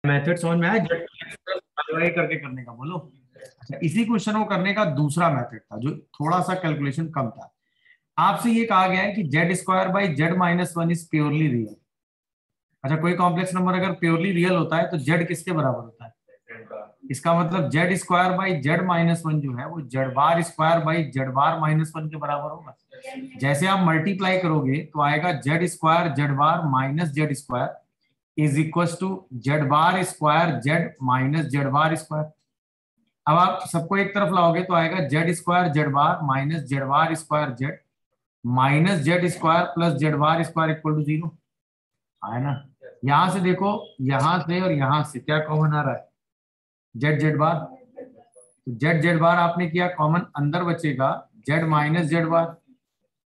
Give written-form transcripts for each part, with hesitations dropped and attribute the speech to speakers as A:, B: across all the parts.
A: Method समझ में आया? करके करने का बोलो। अच्छा, इसी क्वेश्चन को करने का दूसरा मेथड था जो थोड़ा सा कैलकुलेशन कम था। आपसे ये कहा गया है कि Z square by Z minus one is purely real. अच्छा, कोई कॉम्प्लेक्स नंबर अगर प्योरली रियल होता है तो जेड किसके बराबर होता है? इसका मतलब Z square by Z minus one जो है वो Z bar square by Z bar minus one के बराबर होगा। जैसे आप मल्टीप्लाई करोगे तो आएगा Z square Z bar minus Z square is equal to Z bar square Z minus Z bar square. अब आप सबको एक तरफ लाओगे तो आएगा Z square Z bar minus Z bar square Z minus Z square plus Z bar square equal to 0। है ना? यहां से देखो, यहां से और यहां से क्या कॉमन आ रहा है? जेड जेड बार। तो जेड जेड बार आपने किया कॉमन, अंदर बचेगा जेड माइनस जेड बार।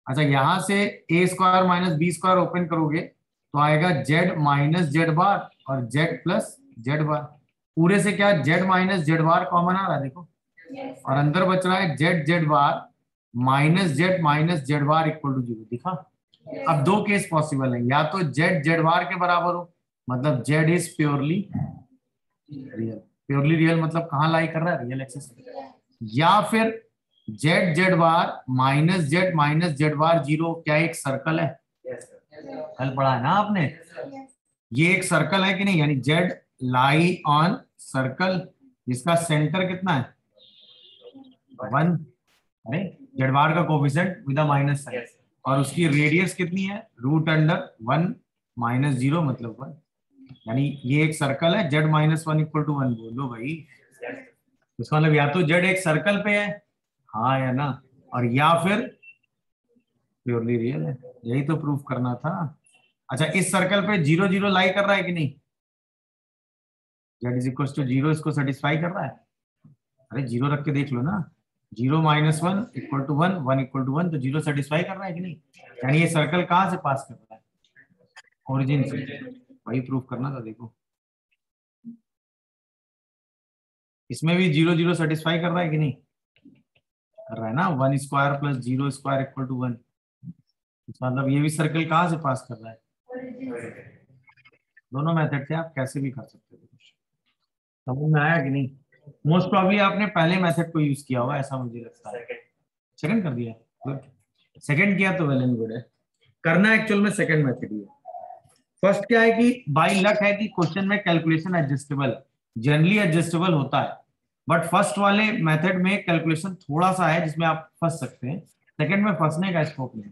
A: अच्छा, यहां से A square minus B square open करोगे तो आएगा जेड माइनस जेड बार और जेड प्लस जेड बार। पूरे से क्या z minus Z bar common आ रहा है देखो, और अंदर बच रहा है z z bar minus Z bar equal to 0। दिखा? अब दो केस पॉसिबल है, या तो जेड जेड बार के बराबर हो मतलब Z is purely real. Purely real मतलब कहाँ लाई कर रहा है? Real axis. या फिर Z z bar minus Z बार 0 क्या एक सर्कल है? कल पढ़ा है ना आपने? ये एक सर्कल है कि नहीं? यानी जेड लाई ऑन सर्कल जिसका सेंटर कितना है? 1। अरे, जेड बार का coefficient with a minus sign और उसकी रेडियस कितनी है? रूट अंडर 1 माइनस 0 मतलब 1। यानी ये एक सर्कल है, z minus one equal to 1। बोलो भाई, इसका मतलब या तो जेड एक सर्कल पे है, हाँ या ना, और या फिर प्योरली रियल है। यही तो प्रूफ करना था। अच्छा, इस सर्कल पे 0 0 लाई कर रहा है कि नहीं? जेड इज इक्वल टू 0 इसको सेटिस्फाई कर रहा है? अरे 0 रख के देख लो ना। 0 minus one equal to 1, 1 equal to 1, तो 0 सेटिस्फाई कर रहा है कि नहीं? यानी ये सर्कल कहाँ से पास कर रहा है? ओरिजिन से। वही प्रूफ करना था। देखो, इसमें भी 0 0 सेटिस्फाई कर रहा है कि नहीं? कर रहा है ना। 1 square plus 0 square equal to 1। मतलब ये भी सर्कल कहाँ से पास कर रहा है? दोनों मेथड से आप कैसे भी कर सकते हो। समझ में आया कि नहीं? मोस्ट प्रॉब्ली आपने पहले मेथड को यूज किया होगा ऐसा मुझे लगता है। सेकंड कर दिया? गुड। सेकंड किया तो वेल एंड गुड है। करना एक्चुअल में सेकंड मेथड ही है। फर्स्ट क्या है कि बाई लक है कि क्वेश्चन में कैलकुलेशन एडजस्टेबल, जनरली एडजस्टेबल होता है, बट फर्स्ट वाले मेथड में कैलकुलेशन थोड़ा सा है जिसमें आप फंस सकते हैं। सेकंड में फंसने का स्कोप नहीं।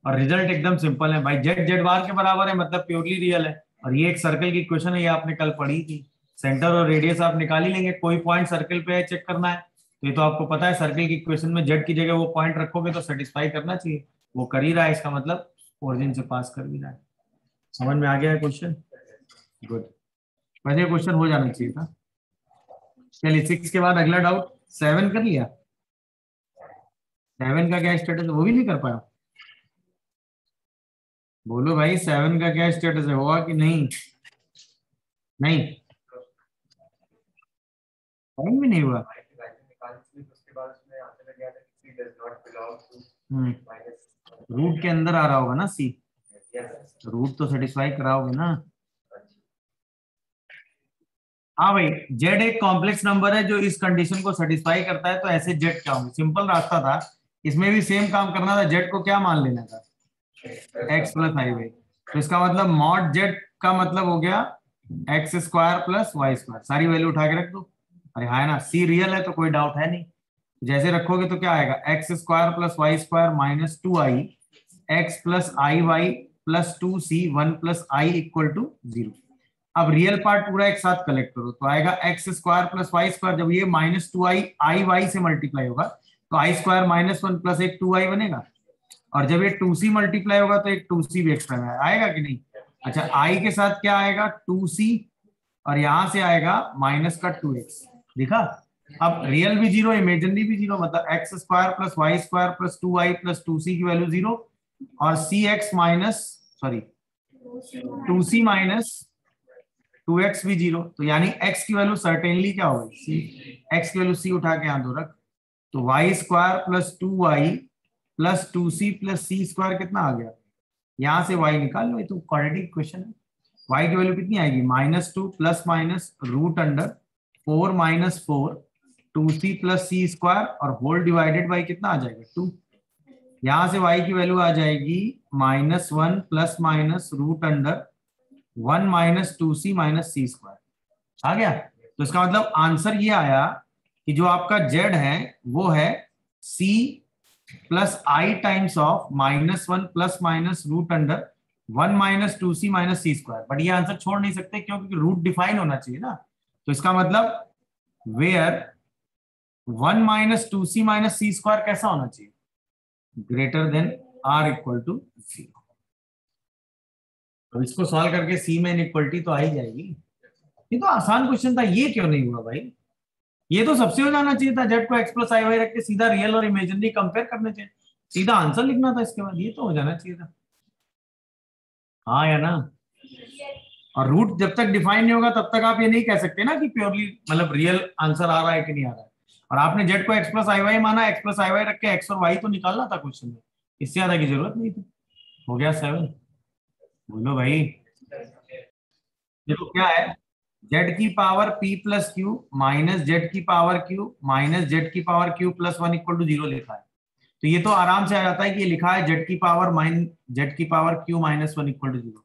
A: और रिजल्ट एकदम सिंपल है भाई, जेड जेड बार के बराबर है मतलब प्योरली रियल है। और ये एक सर्कल की क्वेश्चन है, ये आपने कल पढ़ी थी। सेंटर और रेडियस आप निकाल ही लेंगे, कोई पॉइंट सर्कल पे है चेक करना है, तो ये तो आपको पता है सर्कल की क्वेश्चन में जेड की जगह वो पॉइंट रखोगे तो सेटिस्फाई करना चाहिए। वो कर ही रहा है, इसका मतलब ओरिजिन से पास कर भी रहा है। समझ में आ गया है क्वेश्चन? गुड। वैसे क्वेश्चन हो जाना चाहिए था। चलिए 6 के बाद अगला डाउट 7 कर लिया। 7 का क्या स्टेटस है? वो भी नहीं कर पाया? बोलो भाई, 7 का क्या स्टेटस है, होगा कि नहीं? नहीं, 7 भी नहीं हुआ। रूट के अंदर आ रहा होगा ना सी? रूट तो सेटिस्फाई कराओगे ना? हाँ भाई, जेड एक कॉम्प्लेक्स नंबर है जो इस कंडीशन को सेटिस्फाई करता है, तो ऐसे जेड क्या होंगे? सिंपल रास्ता था, इसमें भी सेम काम करना था। जेड को क्या मान लेना था? X plus i y. तो इसका मतलब मॉड जेड का मतलब हो गया x square plus Y square. सारी वैल्यू उठा के रख दो। अरे हाँ, है ना? सी रियल है तो कोई डाउट है नहीं। जैसे रखोगे तो क्या आएगा? X square plus Y square minus 2i x plus i y plus 2c 1 plus i equal to 0। अब रियल पार्ट पूरा एक साथ कलेक्ट करो तो आएगा x square plus Y square. जब ये माइनस 2i आई वाई से मल्टीप्लाई होगा तो आई स्क्वायर माइनस 1 प्लस एक 2i बनेगा। और जब ये 2c मल्टीप्लाई होगा तो एक 2c भी एक्स्ट्रा में आएगा कि नहीं? अच्छा, i के साथ क्या आएगा? 2c, और यहां से आएगा माइनस का 2x। दिखा? अब रियल भी 0 इमेजिनरी भी 0, मतलब X square plus Y square plus 2i plus 2c की वैल्यू 0 और C X minus sorry 2c minus 2x भी 0। तो यानी x की वैल्यू सर्टेनली क्या होगी? c। x की वैल्यू c उठा के यहां दो रख, तो Y square plus 2y plus 2c plus C square कितना आ गया? यहां से y निकाल लो, ये तो क्वाड्रेटिक इक्वेशन है। y की वैल्यू कितनी आएगी -2 plus minus root under 4 minus 4 2c plus C square और होल डिवाइडेड बाई कितना आ जाएगा 2। यहां से y की वैल्यू आ जाएगी -1 plus minus root under 1 minus 2c minus सी स्क्वायर आ गया। तो इसका मतलब आंसर ये आया कि जो आपका z है वो है c plus i times of -1 plus minus root under 1 minus 2c minus C square. But ये आंसर छोड़ नहीं सकते क्योंकि रूट डिफाइन होना चाहिए ना। तो इसका मतलब where 1 minus 2c minus C square कैसा होना चाहिए greater than or equal to 0। तो इसको सॉल्व करके सी में इनइक्वलिटी तो आ ही जाएगी। ये तो आसान क्वेश्चन था, ये क्यों नहीं हुआ भाई? ये तो सबसे हो जाना चाहिए था, जेड को एक्स प्लस आई वाई रख के सीधा रियल और इमेजिनरी कंपेयर करने चाहिए, सीधा आंसर लिखना था इसके बाद, ये तो हो जाना चाहिए था। हाँ या ना? और रूट जब तक डिफाइन नहीं होगा तब तक आप ये नहीं कह सकते ना कि प्योरली मतलब रियल आंसर आ रहा है कि नहीं आ रहा है। और आपने जेड को एक्स प्लस आई वाई माना, एक्स प्लस आई वाई रख के एक्स और वाई तो निकालना था क्वेश्चन में, इससे ज्यादा की जरूरत नहीं थी। हो गया 7। बोलो भाई। देखो क्या है, जेड की power p plus q minus z की पावर q माइनस जेड की power q plus 1 equal to 0 लिखा है। तो ये तो आराम से आ जाता है कि ये लिखा है जेड की पावर जेड की power q minus 1 equal to 0।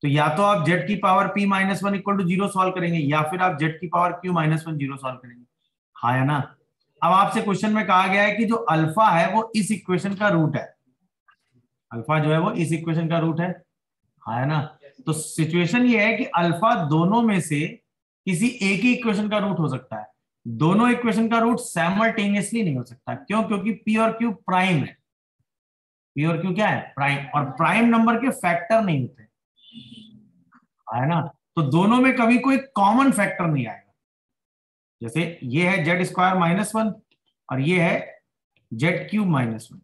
A: तो या तो आप जेड की power p minus 1 equal to 0 solve करेंगे या फिर आप जेड की पावर q माइनस 1 0 सॉल्व करेंगे। हाँ या ना? अब आपसे क्वेश्चन में कहा गया है कि जो अल्फा है वो इस इक्वेशन का रूट है, अल्फा जो है वो इस इक्वेशन का रूट है। हाँ है ना? तो सिचुएशन ये है कि अल्फा दोनों में से किसी एक ही इक्वेशन का रूट हो सकता है, दोनों इक्वेशन का रूट साइमल्टेनियसली नहीं हो सकता। क्यों? क्योंकि पी और क्यू प्राइम है। पी और क्यू क्या है? प्राइम। और प्राइम नंबर के फैक्टर नहीं होते, है ना? तो दोनों में कभी कोई कॉमन फैक्टर नहीं आएगा। जैसे ये है जेड स्क्वायर माइनस 1 और ये है जेड क्यूब माइनस 1,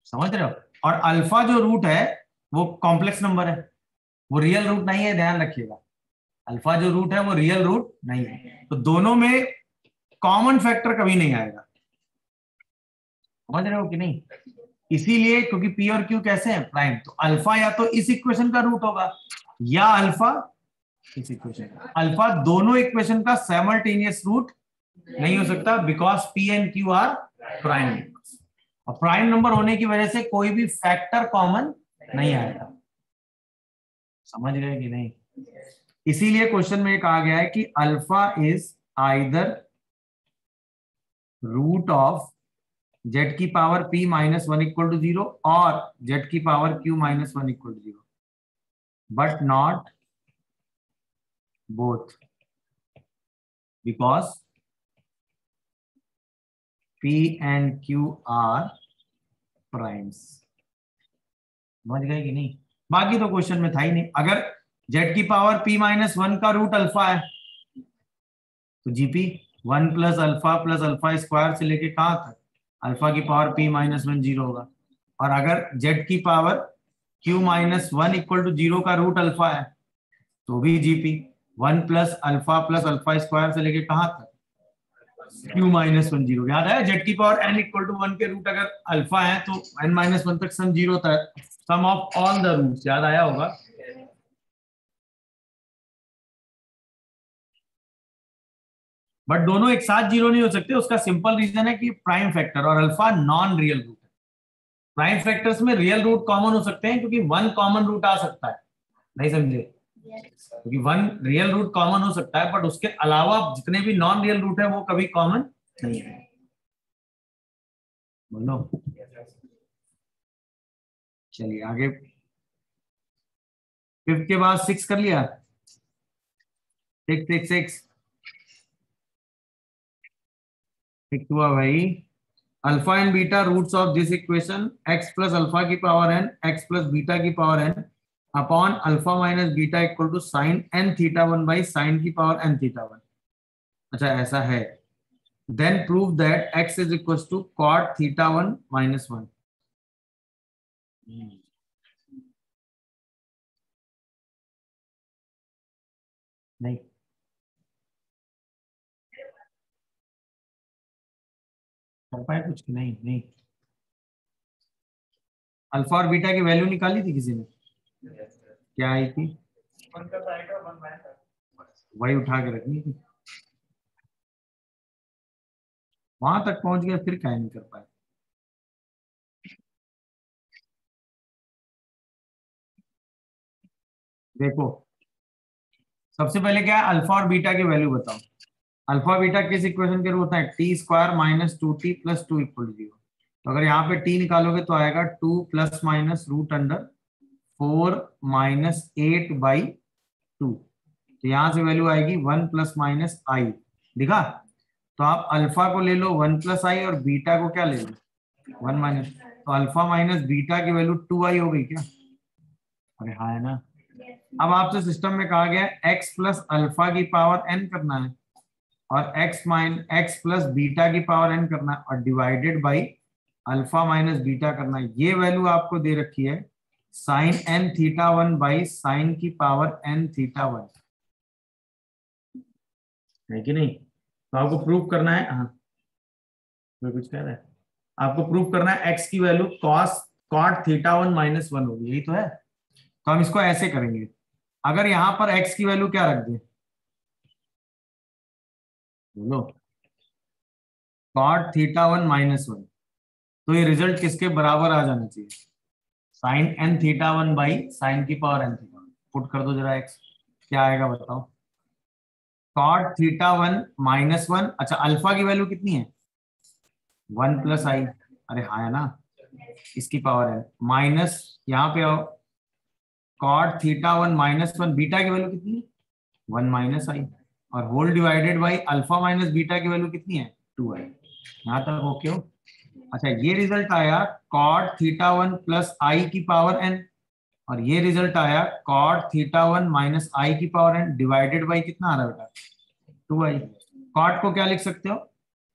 A: समझ रहे हो? और अल्फा जो रूट है वो कॉम्प्लेक्स नंबर है, वो रियल रूट नहीं है, ध्यान रखिएगा। अल्फा जो रूट है वो रियल रूट नहीं है, तो दोनों में कॉमन फैक्टर कभी नहीं आएगा। समझ रहे हो कि नहीं? इसीलिए क्योंकि पी और क्यू कैसे हैं? प्राइम। तो अल्फा या तो इस इक्वेशन का रूट होगा या अल्फा इस इक्वेशन का। अल्फा दोनों इक्वेशन का साइमल्टेनियस रूट नहीं हो सकता because P and Q R prime numbers. और प्राइम नंबर होने की वजह से कोई भी फैक्टर कॉमन नहीं आएगा। समझ गए कि नहीं? इसीलिए क्वेश्चन में कहा गया है कि alpha is either root of Z की power p minus 1 equal to 0 और जेड की power q minus 1 equal to 0, but not both because p and q are primes. समझ गए कि नहीं? बाकी तो क्वेश्चन में था ही नहीं। अगर जेड की पावर p माइनस 1 का रूट अल्फा है तो जीपी 1 प्लस अल्फा स्क्वायर से लेके कहां तक अल्फा की पावर p माइनस 1 0 होगा। और अगर जेड की power q minus 1 equal to 0 का रूट अल्फा है तो भी जीपी 1 प्लस अल्फा स्क्वायर से लेके कहां तक q माइनस 1 0। याद है जेड की पावर n इक्वल टू 1 के रूट अगर अल्फा है तो n माइनस 1 तक सम 0 होता है, सम ऑफ ऑल द रूट्स। याद आया होगा? बट दोनों एक साथ 0 नहीं हो सकते, उसका सिंपल रीजन है कि प्राइम फैक्टर और अल्फा नॉन रियल रूट है। प्राइम फैक्टर्स में रियल रूट कॉमन हो सकते हैं क्योंकि वन कॉमन रूट आ सकता है। नहीं समझे? क्योंकि वन रियल रूट कॉमन हो सकता है बट उसके अलावा जितने भी नॉन रियल रूट है वो कभी कॉमन नहीं है। बोलो। चलिए आगे, फिफ्थ के बाद सिक्स कर लिया। सिक्स सिक्स सिक्स सिक्स हुआ भाई। Alpha and beta roots of this equation X plus alpha की power N X plus beta की power N upon alpha minus beta equal to sine N theta one by sine की power N theta one. अच्छा ऐसा है, then prove that X is equal to cot theta one minus one. नहीं कर पाए कुछ? नहीं नहीं। अल्फा और बीटा की वैल्यू निकाली थी किसी ने? क्या आई थी? वही उठा के रखनी थी, वहां तक पहुंच गया फिर क्या नहीं कर पाए। देखो सबसे पहले क्या है, अल्फा और बीटा की वैल्यू बताओ। अल्फा बीटा किस इक्वेशन के रूप होता है? T square minus two t plus two equal to zero. तो अगर यहाँ पे टी निकालोगे तो आएगा two plus minus root under four minus eight by two. तो यहाँ से वैल्यू आएगी वन प्लस माइनस आई। दिखा? तो आप अल्फा को ले लो वन प्लस आई और बीटा को क्या ले लो वन माइनस। तो अल्फा माइनस बीटा की वैल्यू टू आई हो गई क्या? अरे हाँ है ना। अब आपसे सिस्टम में कहा गया है x प्लस अल्फा की पावर n करना है और x प्लस बीटा की पावर n करना है और divided by alpha minus beta करना है। ये वैल्यू आपको दे रखी है sine n theta one by sine की पावर n थीटा वन, है कि नहीं? तो आपको प्रूव करना है, हाँ मैं कुछ कह रहा है, आपको प्रूव करना है x की value cos cot theta one minus one होगी, यही तो है। तो हम इसको ऐसे करेंगे, अगर यहां पर x की वैल्यू क्या रख दे, बोलो, cot theta one minus one, तो ये रिजल्ट किसके बराबर आ जाना चाहिए? Sine N theta one by sine की power N theta one. Put कर दो जरा x, क्या आएगा बताओ? Cot theta one minus one, अच्छा अल्फा की वैल्यू कितनी है? वन प्लस आई, अरे हाँ है ना, इसकी पावर है माइनस, यहाँ पे आओ, cot theta one minus one, beta की वैल्यू कितनी है? वन माइनस आई, और whole divided by alpha minus beta की वैल्यू कितनी है? Two i. यहाँ तक ओके हो? अच्छा ये रिजल्ट आया cot theta one plus i की पावर एन, और ये रिजल्ट आया cot theta one minus i की पावर एन डिवाइडेड बाई कितना आ रहा है बेटा? To I. कॉट को क्या लिख सकते हो?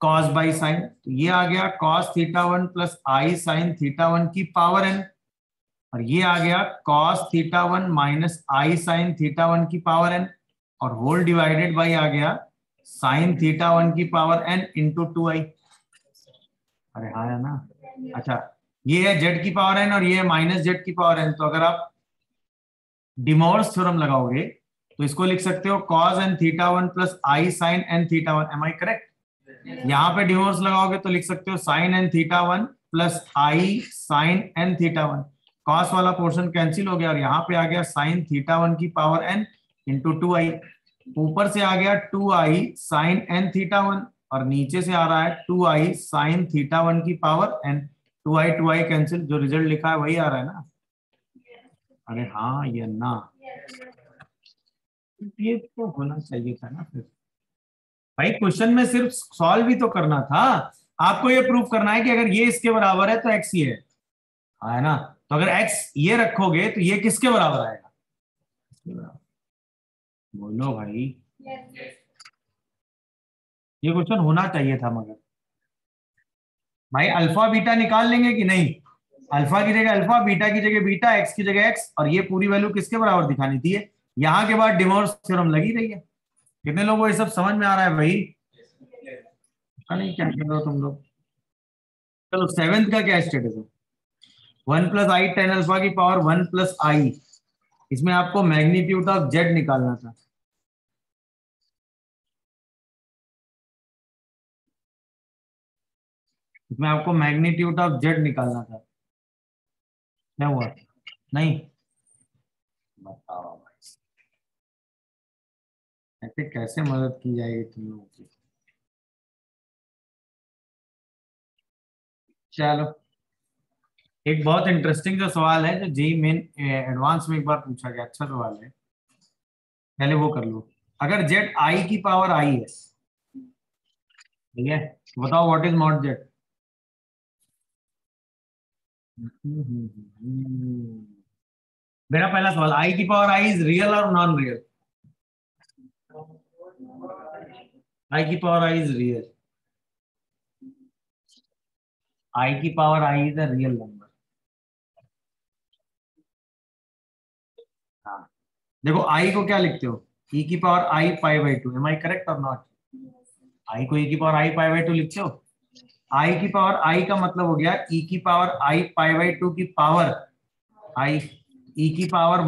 A: कॉस बाई साइन, तो ये आ गया cos theta one plus I sine theta one की पावर एन, और ये आ गया कॉस थीटा वन माइनस आई साइन थीटा वन की पावर एन, और होल डिवाइडेड बाई आ गया साइन थीटा वन की पावर एन इंटू टू आई। अरे हाँ है ना। अच्छा ये है जेड की पावर एन और ये है माइनस जेड की पावर एन, तो अगर आप डिमोर्स थ्योरम लगाओगे तो इसको लिख सकते हो cos N theta one plus I sine N theta one. Am I correct? यहाँ पे डिमोर्स लगाओगे तो लिख सकते हो sine N theta one plus I sine N theta one. Cos वाला पोर्शन कैंसिल हो गया और यहाँ पे आ गया साइन थीटा वन की power N into two I. ऊपर से आ गया two I sine N theta one और नीचे से आ रहा है two I sine theta one की power N. Two I cancel, जो रिजल्ट लिखा है वही आ रहा है ना। अरे हाँ ये ना, ये तो होना चाहिए था ना फिर भाई, क्वेश्चन में सिर्फ सॉल्व भी तो करना था। आपको ये प्रूफ करना है कि अगर ये इसके बराबर है तो एक्स ये है ना। तो अगर एक्स ये रखोगे तो ये किसके बराबर आएगा? बोलो भाई, ये क्वेश्चन होना चाहिए था। मगर भाई अल्फा बीटा निकाल लेंगे कि नहीं? अल्फा की जगह अल्फा, बीटा की जगह बीटा, एक्स की जगह एक्स, और ये पूरी वैल्यू किसके बराबर दिखानी थी? यहाँ के बाद डिमोर्स थ्योरम लगी रही है। कितने लोगों को ये सब समझ में आ रहा है भाई? पता नहीं क्या कर रहे हो तुम लोग। चलो सेवेंथ का क्या स्टेटस है? वन प्लस आई टेन अल्फा की पावर वन प्लस आई, इसमें आपको मैग्नीट्यूड ऑफ जेड निकालना था। इसमें आपको मैग्नीट्यूड ऑफ जेड निकालना था। क्या हुआ? नहीं? बताओ भाई, ऐसे कैसे मदद की जाएगी तुम लोगों की? चलो एक बहुत इंटरेस्टिंग जो सवाल है, जो जेई मेन एडवांस में एक बार पूछा गया, अच्छा सवाल है, पहले वो कर लो। अगर जेड आई की पावर आई है, ठीक है, तो बताओ व्हाट इज नॉट जेड? मेरा पहला सवाल, आई की पावर आई इज रियल और नॉन रियल? आई की पावर आई इज रियल। आई की power I is a real number. हाँ देखो आई को क्या लिखते हो? ई की power I pi by two. Am I correct और नॉट? आई को ई की power I pi by two लिखते हो। आई की पावर आई का मतलब हो गया ई की power I pi by two की पावर आई। ई की पावर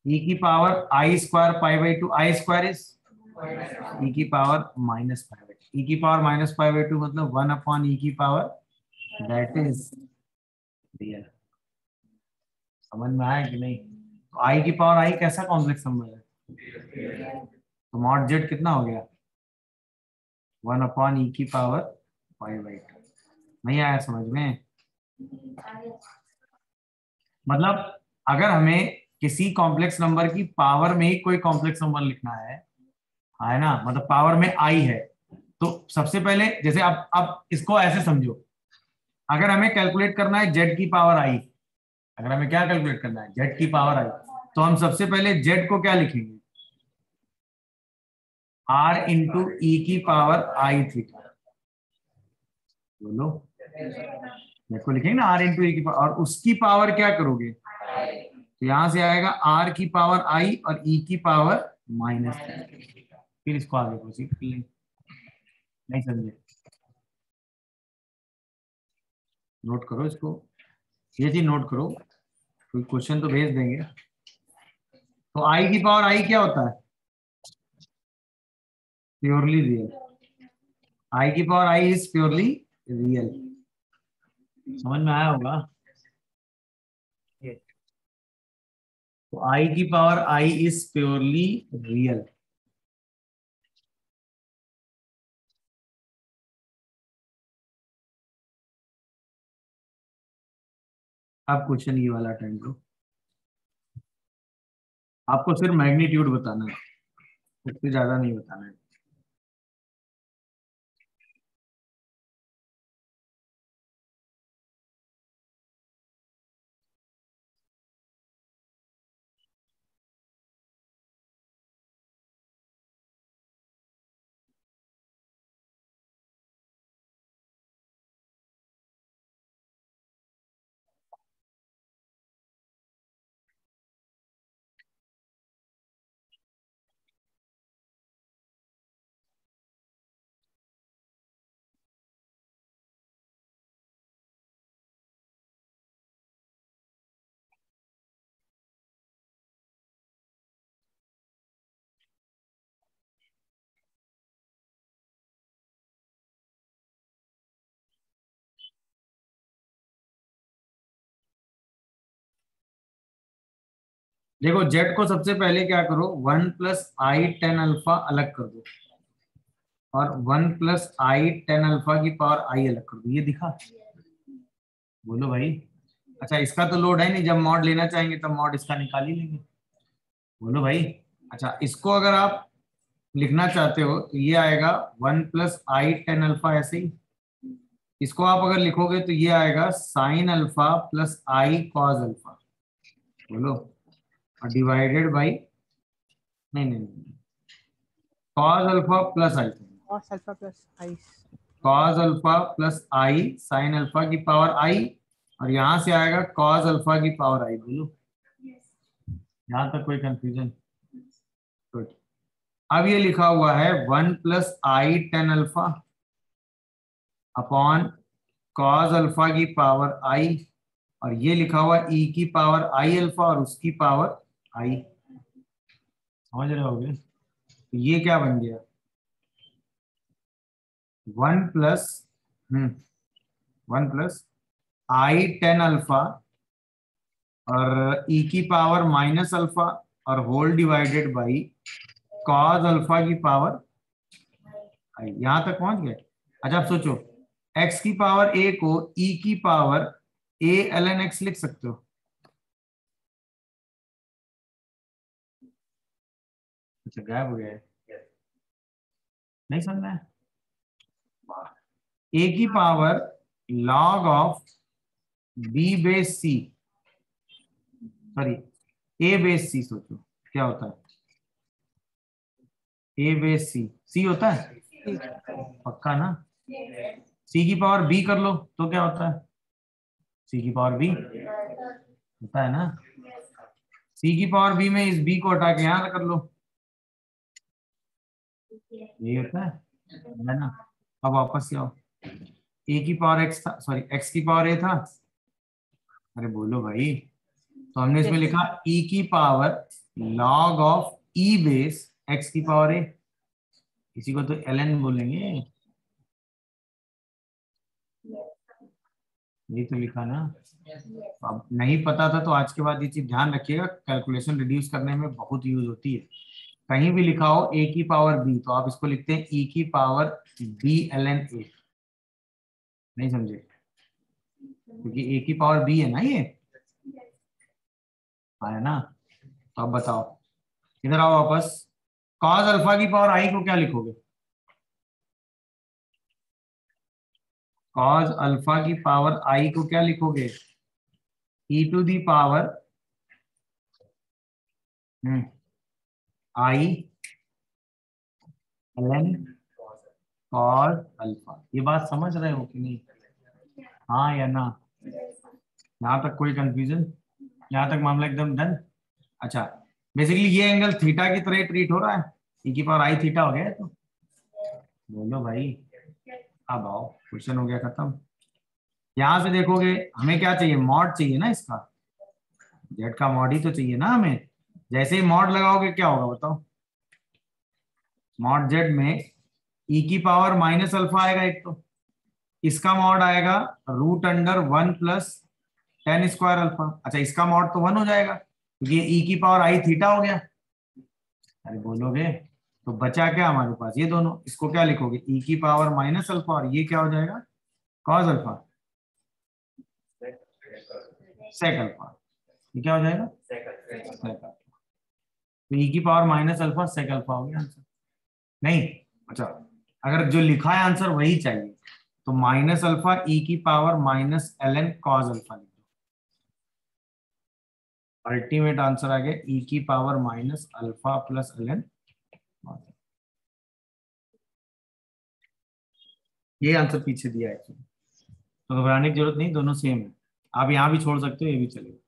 A: ई की power I square pi by two, I square is E की power minus pi by two, E की power minus pi by two मतलब 1 upon ई की power, that is real. समझ में आया कि नहीं? तो आई की पावर आई कैसा कॉम्प्लेक्स नंबर है? तो मॉड जेड कितना हो गया? 1 अपॉन ई की पावर पाई बाई टू। नहीं आया समझ में? मतलब अगर हमें किसी कॉम्प्लेक्स नंबर की पावर में ही कोई कॉम्प्लेक्स नंबर लिखना है ना, मतलब पावर में आई है, तो सबसे पहले जैसे अब इसको ऐसे समझो, अगर हमें कैलकुलेट करना है जेड की पावर आई, अगर हमें क्या कैलकुलेट करना है जेड की पावर आई, तो हम सबसे पहले जेड को क्या लिखेंगे? आर इंटू ई की पावर आई थीटा। बोलो, जेड को लिखेंगे ना आर इंटू ई की पावर, और उसकी पावर क्या करोगे? तो यहां से आएगा आर की पावर आई और ई की पावर माइनस, फिर इसको आगे प्रोसीड कर लेंगे। नहीं समझे? नोट करो इसको, ये चीज नोट करो, कोई क्वेश्चन तो भेज देंगे। तो आई की पावर आई क्या होता है? Purely real. आई की power I is purely real. समझ में आया होगा? तो आई की power I is purely real. अब क्वेश्चन ये वाला अटेंड करो, आपको सिर्फ मैग्नीट्यूड बताना है, उससे ज्यादा नहीं बताना है। देखो जेड को सबसे पहले क्या करो, 1 प्लस आई टेन अल्फा अलग कर दो, और 1 प्लस आई टेन अल्फा की पावर आई अलग कर दो। ये दिखा? बोलो भाई। अच्छा इसका तो लोड है नहीं, जब मॉड लेना चाहेंगे तब मॉड इसका निकाल ही लेंगे। बोलो भाई। अच्छा इसको अगर आप लिखना चाहते हो तो ये आएगा 1 प्लस आई टेन अल्फा, ऐसे ही। इसको आप अगर लिखोगे तो ये आएगा sine alpha plus I cos alpha. बोलो। और डिवाइडेड बाई, नहीं नहीं नहीं, cos alpha plus I,
B: cos alpha plus I.
A: Cos alpha plus I sine alpha की पावर आई, और यहां से आएगा कॉस अल्फा की पावर आई। बोलो, यहां तक कोई कंफ्यूजन? गुड। अब ये लिखा हुआ है 1 प्लस आई tan alpha upon cos alpha की पावर आई, और ये लिखा हुआ ई की पावर आई अल्फा और उसकी पावर आई। समझ रहे होगे? तो ये क्या बन गया? 1 प्लस 1 प्लस आई टेन अल्फा और ई की पावर माइनस अल्फा और whole divided by cos alpha की पावर आई। यहां तक पहुंच गए? अच्छा आप सोचो, एक्स की पावर ए को ई की power a l n x लिख सकते हो? अच्छा गायब हो गया है, नहीं समझना है? ए की power log of B base C, sorry A base C, सोचो क्या होता है? ए बेस सी, सी होता है पक्का ना? सी की पावर बी कर लो तो क्या होता है? सी की पावर बी होता है ना? सी की पावर बी में इस बी को हटा के यहां कर लो, यही होता है ना? अब वापस से आओ, ए की पावर एक्स था, सॉरी एक्स की पावर ए था, अरे बोलो भाई, तो हमने इसमें लिखा e की power log of e base x की पावर a, इसी को तो ln बोलेंगे, यही तो लिखा ना। अब नहीं पता था तो आज के बाद ये चीज ध्यान रखिएगा, कैलकुलेशन रिड्यूस करने में बहुत यूज होती है। कहीं भी लिखा हो a की पावर b तो आप इसको लिखते हैं e की पावर b ln a, नहीं समझे, क्योंकि a की पावर b है ना ये, है ना। तो अब बताओ, इधर आओ वापस, cos अल्फा की पावर i को क्या लिखोगे? cos अल्फा की पावर i को क्या लिखोगे? e to the power i ln cos alpha. ये बात समझ रहे हो कि नहीं? हाँ या ना? यहाँ तक कोई कंफ्यूजन? यहाँ तक मामला एकदम डन। अच्छा, बेसिकली ये एंगल थीटा की तरह ट्रीट हो रहा है, e की पावर आई थीटा हो गया है, तो बोलो भाई। अब आओ, क्वेश्चन हो गया खत्म। यहां से देखोगे हमें क्या चाहिए, मॉड चाहिए ना इसका, जेड का मॉड ही तो चाहिए ना हमें। जैसे ही मॉड लगाओगे क्या होगा बताओ? मॉड जेड में ई की पावर माइनस अल्फा आएगा एक, तो इसका मॉड आएगा रूट अंडर 1 + tan² अल्फा। अच्छा, इसका मॉड तो 1 हो जाएगा क्योंकि ये ई की पावर आई थीटा हो गया। अरे बोलोगे, तो बचा क्या हमारे पास, ये दोनों, इसको क्या लिखोगे, ई की पावर माइनस अल्फा, और ये क्या हो जाएगा, कॉस अल्फा सेक अल्फा। ये क्या हो जाएगा, सेक अल्फा। तो ई की power minus alpha sec alpha हो गया आंसर। नहीं, अच्छा, अगर जो लिखा है आंसर वही चाहिए तो माइनस अल्फा ई की power minus ln cos alpha लिख दो। अल्टीमेट आंसर आ गया ई की power minus alpha plus ln। ये आंसर पीछे दिया है, तो घबराने की जरूरत नहीं, दोनों सेम है। आप यहाँ भी छोड़ सकते हो, ये भी चलेगा।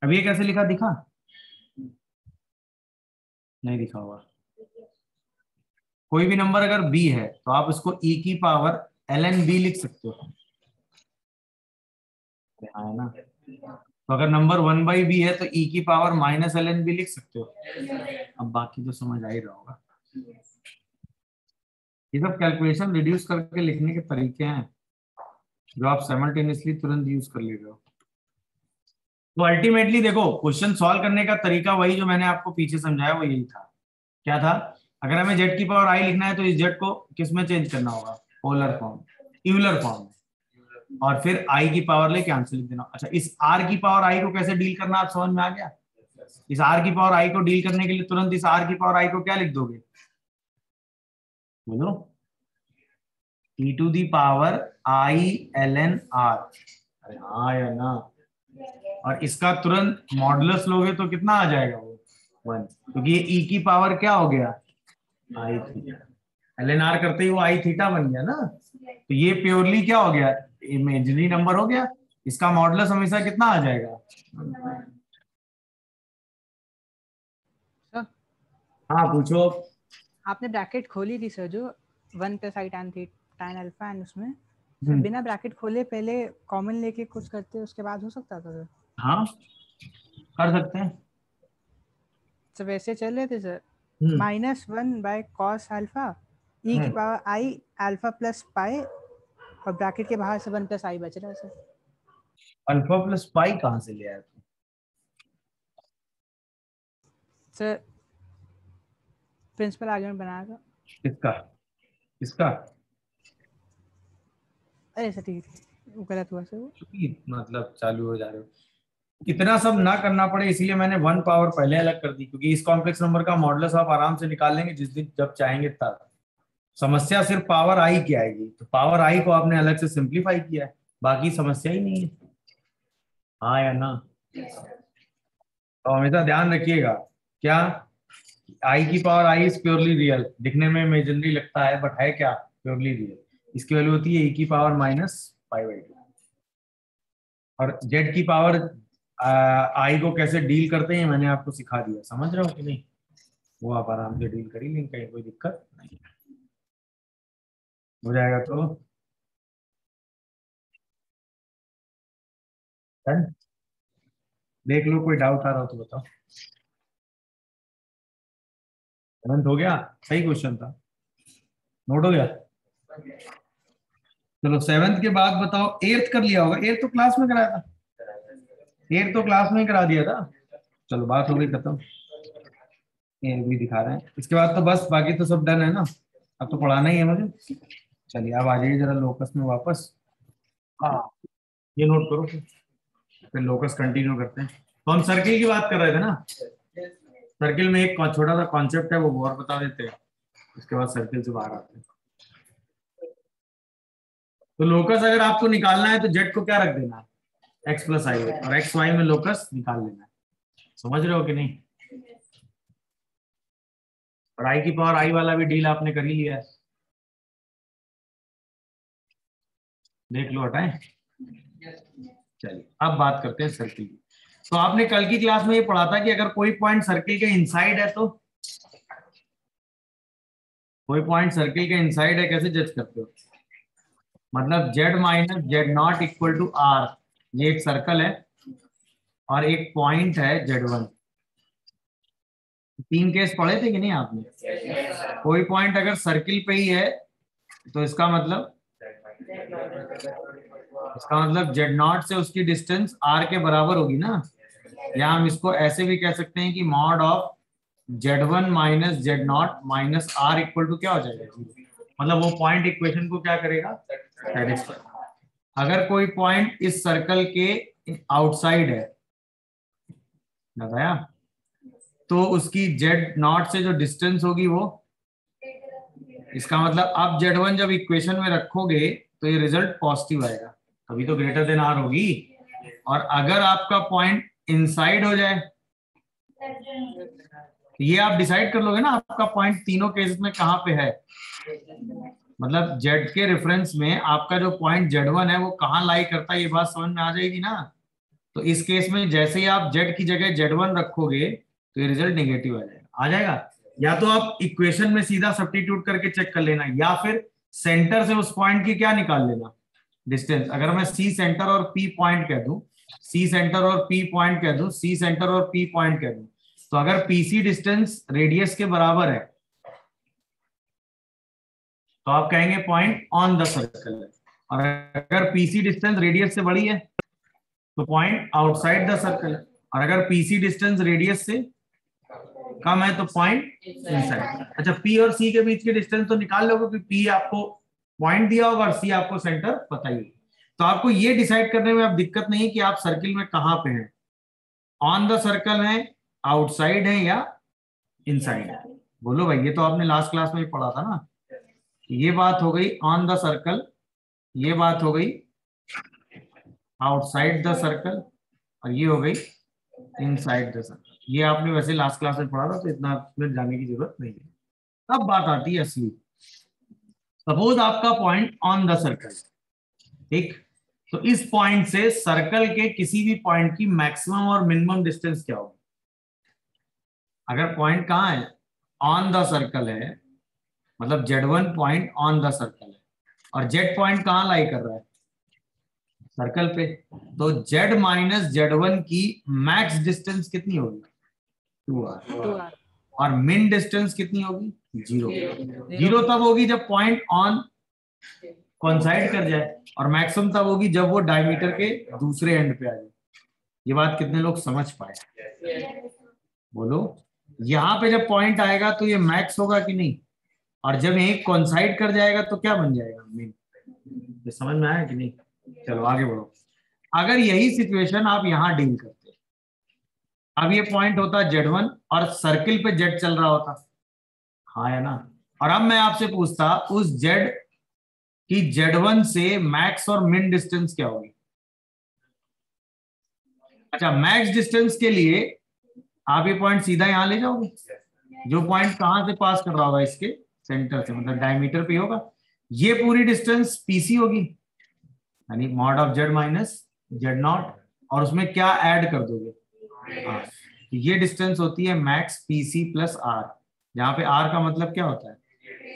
A: अब ये कैसे लिखा दिखा? नहीं दिखा होगा। कोई भी नंबर अगर b है तो आप उसको e की पावर ln b लिख सकते हो, हाँ है ना। तो अगर नंबर 1/b है तो e की पावर माइनस ln b लिख सकते हो। अब बाकी तो समझ आ ही रहा होगा। ये सब कैलकुलेशन रिड्यूस करके लिखने के तरीके हैं जो आप साइमल्टेनियसली तुरंत यूज कर ले रहे हो। तो अल्टीमेटली देखो, क्वेश्चन सॉल्व करने का तरीका वही जो मैंने आपको पीछे समझाया वो यही था। क्या था? अगर हमें जेड की पावर आई लिखना है तो इस जेड को किस में चेंज करना होगा, पोलर फॉर्म, यूलर फॉर्म, और फिर आई की पावर लेके आंसर लिख देना। अच्छा, इस आर की पावर आई को कैसे डील करना आप समझ में आ गया? इस आर की पावर आई को डील करने के लिए तुरंत इस आर की पावर आई को क्या लिख दोगे, बोलो, e to the power i ln r. अरे हाँ या ना? और इसका तुरंत मॉडुलस लोगे तो कितना आ जाएगा, वो 1, क्योंकि ये e की पावर क्या हो गया, आई थीटा। ln आर करते ही वो आई थीटा बन गया ना, तो ये प्योरली क्या हो गया, इमेजिनरी नंबर हो गया। इसका मॉडुलस हमेशा कितना आ जाएगा?
B: सर
A: हाँ पूछो।
B: आपने ब्रैकेट खोली थी सर, जो 1 + i tan अल्फा एंड उसमें सर
A: हम्म,
B: बिना ब्रैकेट खोले पहले कॉमन लेके कुछ करते उसके बाद हो सकता था सर?
A: हाँ कर सकते हैं।
B: सर वैसे चल रहे थे सर,
A: हम्म
B: -1/cos अल्फा e की
A: hmm
B: power i alpha plus pi, और ब्रैकेट के बाहर से 1 + i बच रहा है सर।
A: अल्फा प्लस पाई कहाँ से ले आया तू?
B: सर प्रिंसिपल आर्ग्यूमेंट बनाया था।
A: किसका? किसका?
B: अरे सर ठीक है, वो गलत हुआ सर वो।
A: मतलब चालू हो जा रहे हो, इतना सब ना करना पड़े इसीलिए मैंने 1 पावर पहले अलग कर दी, क्योंकि इस कॉम्प्लेक्स नंबर का मॉडुलस आप आराम से निकाल लेंगे जिस दिन जब चाहेंगे तब। समस्या सिर्फ पावर आई की आएगी, तो पावर आई को आपने अलग से सिंप्लीफाई किया है, बाकी समस्या ही नहीं है। हाँ या ना? तो हमेशा ध्यान रखिएगा, क्या, आई की power I is purely real, दिखने में इमेजिनरी लगता है बट है क्या, प्योरली रियल। इसकी वैल्यू होती है e की पावर -π/2। और जेड की पावर आई को कैसे डील करते हैं मैंने आपको सिखा दिया, समझ रहे हो कि नहीं? वो आप आराम से डील कर ही लेंगे, कहीं कोई दिक्कत नहीं हो जाएगा तो डन। देख लो, कोई डाउट आ रहा हो तो बताओ। 7th हो गया, सही क्वेश्चन था, नोट हो गया। चलो 7th के बाद बताओ, 8th कर लिया होगा, 8th तो क्लास में कराया था, 8th तो क्लास में ही करा दिया था। चलो बात हो गई खत्म, ये भी दिखा रहे हैं। इसके बाद तो बस बाकी तो सब डन है ना, अब तो पढ़ाना ही है मुझे। चलिए अब आ जाइए जरा लोकस में वापस। हाँ ये नोट करो, फिर लोकस कंटिन्यू करते हैं। तो हम सर्किल की बात कर रहे थे ना, सर्किल में एक छोटा सा कॉन्सेप्ट है, वो और बता देते हैं, उसके बाद सर्किल से बाहर आते हैं। तो लोकस अगर आपको निकालना है तो जेड को क्या रख देना है, एक्स प्लस आई, और एक्स वाई में लोकस निकाल लेना है। समझ रहे हो कि नहीं? और आई की पावर आई वाला भी डील आपने कर ही लिया है, देख लो, हटाएं। चलिए अब बात करते हैं सर्किल की। तो आपने कल की क्लास में ये पढ़ा था कि अगर कोई पॉइंट सर्किल के इनसाइड है तो, कोई पॉइंट सर्किल के इनसाइड है कैसे जज करते हो? मतलब z minus z naught equal to r, ये एक सर्कल है और एक पॉइंट है Z1। 3 केस पढ़े थे कि नहीं आपने? कोई पॉइंट अगर सर्किल पे ही है तो इसका मतलब Z0 से उसकी डिस्टेंस R के बराबर होगी ना, या हम इसको ऐसे भी कह सकते हैं कि mod of Z1 minus Z0 minus R equal to क्या हो जाएगा, मतलब वो पॉइंट इक्वेशन को क्या करेगा, सेटिस्फाई। अगर कोई पॉइंट इस सर्कल के आउटसाइड है, बताया, तो उसकी Z0 से जो डिस्टेंस होगी वो, इसका मतलब अब Z1 जब इक्वेशन में रखोगे तो ये रिजल्ट पॉजिटिव आएगा, तभी तो ग्रेटर देन R होगी। और अगर आपका पॉइंट इनसाइड हो जाए, ये आप डिसाइड कर लोगे ना आपका पॉइंट तीनों केसेस में कहां पे है, मतलब Z के रेफरेंस में आपका जो पॉइंट Z1 है वो कहां लाई करता है, ये बात समझ में आ जाएगी ना। तो इस केस में जैसे ही आप Z की जगह Z1 रखोगे तो ये रिजल्ट नेगेटिव आ जाएगा। या तो आप इक्वेशन में सीधा सब्स्टिट्यूट करके चेक कर लेना, या फिर सेंटर से उस पॉइंट की क्या निकाल लेना, डिस्टेंस। अगर मैं C सेंटर और P पॉइंट कह दूं, C सेंटर और P पॉइंट कह दूं, C सेंटर और P पॉइंट कह दूं, तो अगर PC डिस्टेंस रेडियस के बराबर है तो आप कहेंगे पॉइंट ऑन द सर्कल है, और अगर PC डिस्टेंस रेडियस से बड़ी है तो पॉइंट आउटसाइड द सर्कल है, और अगर PC डिस्टेंस रेडियस से कम है तो पॉइंट इनसाइड। अच्छा, P और C के बीच के डिस्टेंस तो निकाल लो, क्योंकि P आपको पॉइंट दिया होगा और C आपको सेंटर पता ही। तो आपको ये डिसाइड करने में अब दिक्कत नहीं कि आप सर्किल में कहां पे हैं, ऑन द सर्कल है, आउटसाइड है या इनसाइड है। बोलो भाई, ये तो आपने लास्ट क्लास में ही पढ़ा था ना। ये बात हो गई ऑन द सर्कल, ये बात हो गई आउटसाइड द सर्कल, और ये हो गई इनसाइड द सर्कल। ये आपने वैसे लास्ट क्लास में पढ़ा था, तो इतना इसमें जाने की जरूरत नहीं है। अब बात आती है असली। सपोज आपका पॉइंट ऑन द सर्कल, ठीक, तो इस पॉइंट से सर्कल के किसी भी पॉइंट की मैक्सिमम और मिनिमम डिस्टेंस क्या होगी? अगर पॉइंट कहाँ है, ऑन द सर्कल है, मतलब Z1 point on the circle है, और Z पॉइंट कहाँ लाई कर रहा है, सर्कल पे, तो Z माइनस Z1 की मैक्स डिस्टेंस कितनी होगी, 2R, और मिन डिस्टेंस कितनी होगी, 0। 0 तब होगी जब पॉइंट ऑन कोइंसाइड कर जाए, और मैक्सिमम तब होगी जब वो डायमीटर के दूसरे एंड पे आ जाए। ये बात कितने लोग समझ पाए, बोलो। यहाँ पे जब पॉइंट आएगा तो ये मैक्स होगा कि नहीं, और जब एक कोइंसाइड कर जाएगा तो क्या बन जाएगा, मिन। ये समझ में आया कि नहीं? चलो आगे बढ़ो। अगर यही सिचुएशन आप यहाँ डील करते, अब ये पॉइंट होता Z1 और सर्किल पे Z चल रहा होता, हाँ है ना। और अब मैं आपसे पूछता उस Z की Z1 से मैक्स और मिन डिस्टेंस क्या होगी। अच्छा, मैक्स डिस्टेंस के लिए आप ये पॉइंट सीधा यहां ले जाओगे, जो पॉइंट कहां से पास कर रहा होगा, इसके सेंटर से, मतलब डायमीटर पे होगा। ये पूरी डिस्टेंस PC होगी, यानी mod of Z minus Z0, और उसमें क्या ऐड कर दोगे, R। ये डिस्टेंस होती है मैक्स PC प्लस R, जहां पे R का मतलब क्या होता है,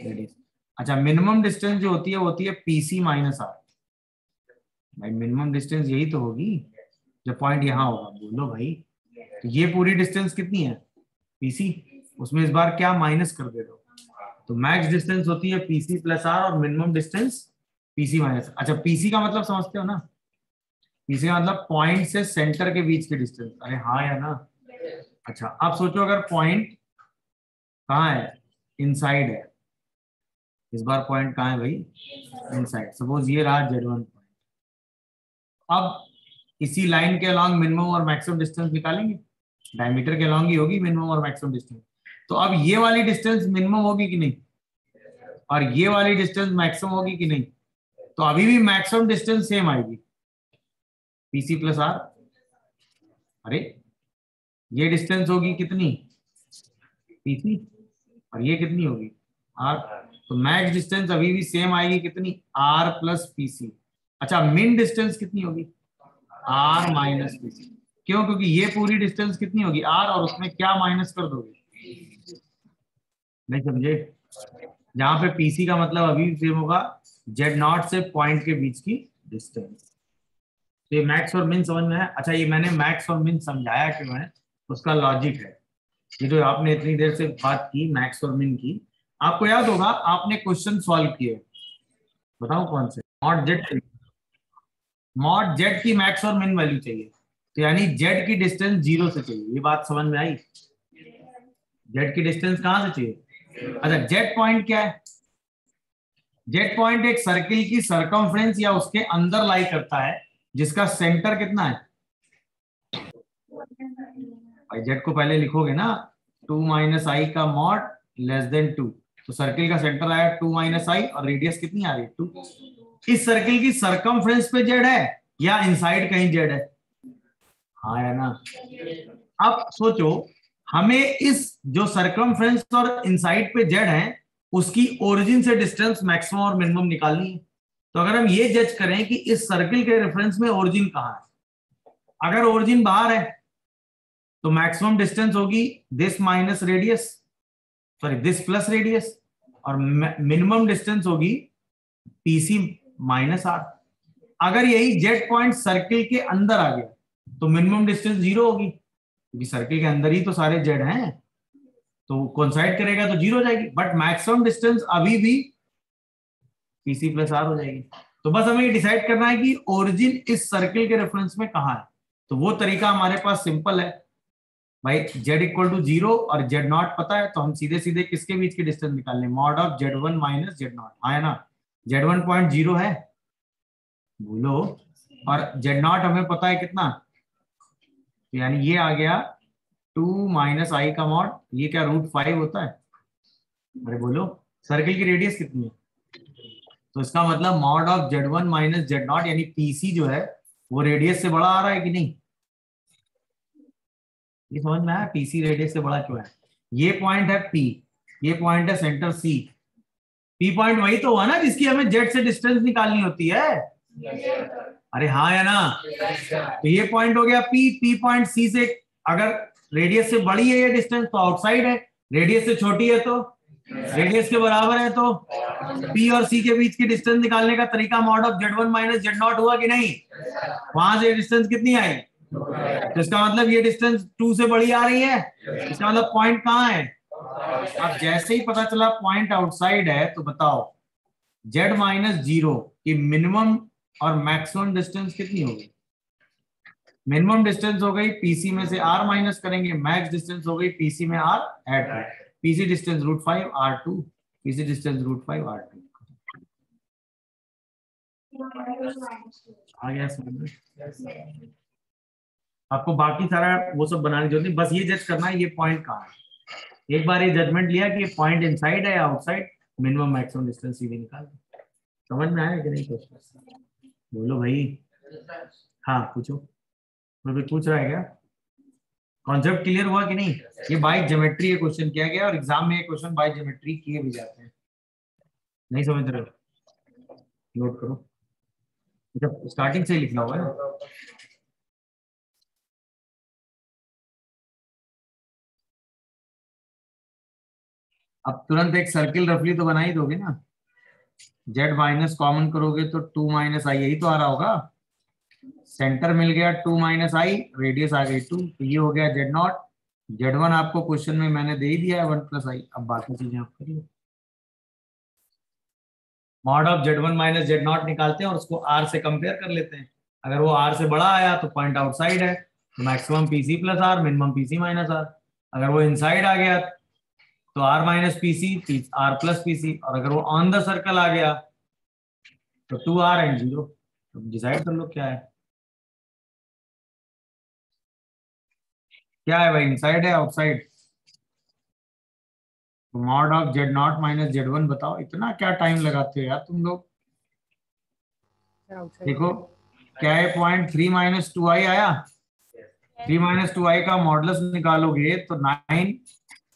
A: रेडियस। अच्छा, मिनिमम डिस्टेंस जो होती है PC माइनस R। भाई मिनिमम डिस्टेंस यही तो होगी, जब पॉइंट यहाँ होगा, बोलो भाई। तो ये पूरी डिस्टेंस कितनी है, पीसी, उसमें इस बार क्या माइनस कर दे दो, तो मैक्स डिस्टेंस होती है पीसी प्लस आर और मिनिमम डिस्टेंस पीसी माइनस। अच्छा पीसी का मतलब समझते हो ना, पीसी का मतलब पॉइंट से सेंटर के बीच की डिस्टेंस। अरे हाँ या ना। अच्छा अब सोचो अगर पॉइंट कहाँ है, इनसाइड है, इस बार पॉइंट कहाँ है भाई, इनसाइड। सपोज ये रहा Z1 पॉइंट। अब इसी लाइन के अलॉन्ग मिनिमम और मैक्सिमम डिस्टेंस निकालेंगे, डायमीटर के अलॉन्ग ही होगी मिनिमम और मैक्सिमम डिस्टेंस। तो अब ये वाली डिस्टेंस मिनिमम होगी कि नहीं, और ये वाली डिस्टेंस मैक्सिमम होगी कि नहीं, तो अभी भी मैक्सिमम डिस्टेंस सेम आएगी, पीसी प्लस आर। अरे ये डिस्टेंस होगी कितनी, पीसी, और ये कितनी होगी, आर। तो मैक्स डिस्टेंस अभी भी सेम आएगी, कितनी, आर प्लस पीसी। अच्छा मिन डिस्टेंस कितनी होगी, आर माइनस पीसी। क्यों, क्योंकि ये पूरी डिस्टेंस कितनी होगी, आर, और उसमें क्या माइनस कर दोगे, नहीं समझे। जहां पे पीसी का मतलब अभी भी सेम होगा, जेड नॉट से पॉइंट के बीच की डिस्टेंस। तो ये मैक्स और मिन समझ में है। अच्छा ये मैंने मैक्स और मिन समझाया क्यों है, उसका लॉजिक है। ये जो आपने इतनी देर से बात की मैक्स और मिन की, आपको याद होगा आपने क्वेश्चन सॉल्व किए, बताओ कौन से, मॉड जेड की मैक्स और मिन वैल्यू चाहिए, तो यानी जेड की डिस्टेंस 0 से चाहिए। ये बात समझ में आई, जेड की डिस्टेंस कहां से चाहिए। अच्छा जेड पॉइंट क्या है, जेड पॉइंट एक सर्किल की सरकमफ्रेंस या उसके अंदर लाई करता है, जिसका सेंटर कितना है, भाई जेड को पहले लिखोगे ना, 2 माइनस आई का मॉड लेस देन 2, तो सर्किल का सेंटर आया 2 माइनस आई और रेडियस कितनी आ रही है 2। इस सर्किल की सरकमफ्रेंस पे जेड है या इनसाइड कहीं जेड है, हाँ है ना। अब सोचो हमें इस जो सरकमफ्रेंस और इनसाइड पे जेड है उसकी ओरिजिन से डिस्टेंस मैक्सिमम और मिनिमम निकालनी है। तो अगर हम ये जज करें कि इस सर्किल के रेफरेंस में ओरिजिन कहाँ है, अगर ओरिजिन बाहर है तो मैक्सिमम डिस्टेंस होगी this minus radius, sorry this plus radius, और मिनिमम डिस्टेंस होगी पीसी माइनस आर। अगर यही जेड पॉइंट सर्किल के अंदर आ गया तो मिनिमम डिस्टेंस 0 होगी, क्योंकि सर्किल के अंदर ही तो सारे जेड हैं, तो कोइंसाइड करेगा तो 0 हो जाएगी, बट मैक्सिमम डिस्टेंस अभी भी पीसी प्लस आर हो जाएगी। तो बस हमें ये डिसाइड करना है कि ओरिजिन इस सर्किल के रेफरेंस में कहाँ है। तो वो तरीका हमारे पास सिंपल है भाई, z इक्वल टू 0 और z नॉट पता है, तो हम सीधे सीधे किसके बीच की डिस्टेंस निकालने, mod of z1 minus z not, है ना। z1 पॉइंट 0 है, बोलो, और z नॉट हमें पता है कितना, तो यानी ये आ गया 2 माइनस आई का मॉड, ये क्या √5 होता है, अरे बोलो, सर्किल की रेडियस कितनी है, तो इसका मतलब mod of z1 minus z not यानी pc जो है वो रेडियस से बड़ा आ रहा है कि नहीं, ये समझ में आया, पीसी रेडियस से बड़ा क्यों है। ये पॉइंट है पी, ये पॉइंट है सेंटर सी, पी पॉइंट वही तो हुआ ना जिसकी हमें जेड से डिस्टेंस निकालनी होती है, अरे हाँ या ना। तो ये पॉइंट हो गया पी, पी पॉइंट सी से अगर रेडियस से बड़ी है ये डिस्टेंस तो आउटसाइड है, रेडियस से छोटी है तो रेडियस के बराबर है, तो पी और सी के बीच की डिस्टेंस निकालने का तरीका mod of z1 minus z not हुआ कि नहीं, वहां से डिस्टेंस कितनी आई, तो इसका मतलब ये डिस्टेंस 2 से बड़ी आ रही है, इसका मतलब पॉइंट कहाँ है। अब जैसे ही पता चला पॉइंट आउटसाइड है तो बताओ z माइनस 0 की मिनिमम और मैक्सिमम डिस्टेंस कितनी होगी, मिनिमम डिस्टेंस हो गई पीसी में से r माइनस करेंगे, मैक्स डिस्टेंस हो गई पीसी में r add, PC distance √5 r2, PC distance √5 r2 आ गया समझ में। आपको बाकी सारा वो सब बनाने की जरूरत नहीं, बस ये जज करना है ये पॉइंट कहाँ है। एक बार ये जजमेंट लिया कि ये पॉइंट इनसाइड है या आउटसाइड, मिनिमम मैक्सिमम डिस्टेंस सीधे निकाल। समझ में आया कि नहीं क्वेश्चन, बोलो भाई। हाँ पूछो, कोई पूछ रहा है क्या, कॉन्सेप्ट क्लियर हुआ कि नहीं। ये बाय ज्योमेट्री ये क्वेश्चन किया गया और एग्जाम में ये क्वेश्चन बाय ज्योमेट्री किए भी जाते हैं, नहीं समझ रहे हो, नोट करो, जब स्टार्टिंग से ही लिखना होगा ना। अब तुरंत एक सर्किल रफली तो बना ही दोगे ना, z माइनस कॉमन करोगे तो 2 माइनस आई, यही तो आ रहा होगा, सेंटर मिल गया 2 माइनस आई, रेडियस आ गई 2, तो ये हो गया जेड नॉट। जेड वन आपको क्वेश्चन में मैंने दे ही दिया है 1 प्लस आई। अब बाकी चीजें आप करिए। Mod of Z one minus z not निकालते हैं और उसको आर से कंपेयर कर लेते हैं। अगर वो आर से बड़ा आया तो पॉइंट आउटसाइड है, तो maximum PC plus r, minimum PC minus r. अगर वो इनसाइड आ गया तो r minus PC, r plus PC, और अगर वो ऑन द सर्कल आ गया तो 2r एंड 0। तो डिसाइड कर लो क्या है, क्या है भाई, इनसाइड है आउटसाइड? तो mod of Z not minus Z one बताओ। इतना क्या टाइम लगाते हो यार तुम लोग।
B: आउटसाइड।
A: देखो क्या है, पॉइंट 3 माइनस 2i आया। 3 माइनस 2i का मॉडुलस निकालोगे तो 9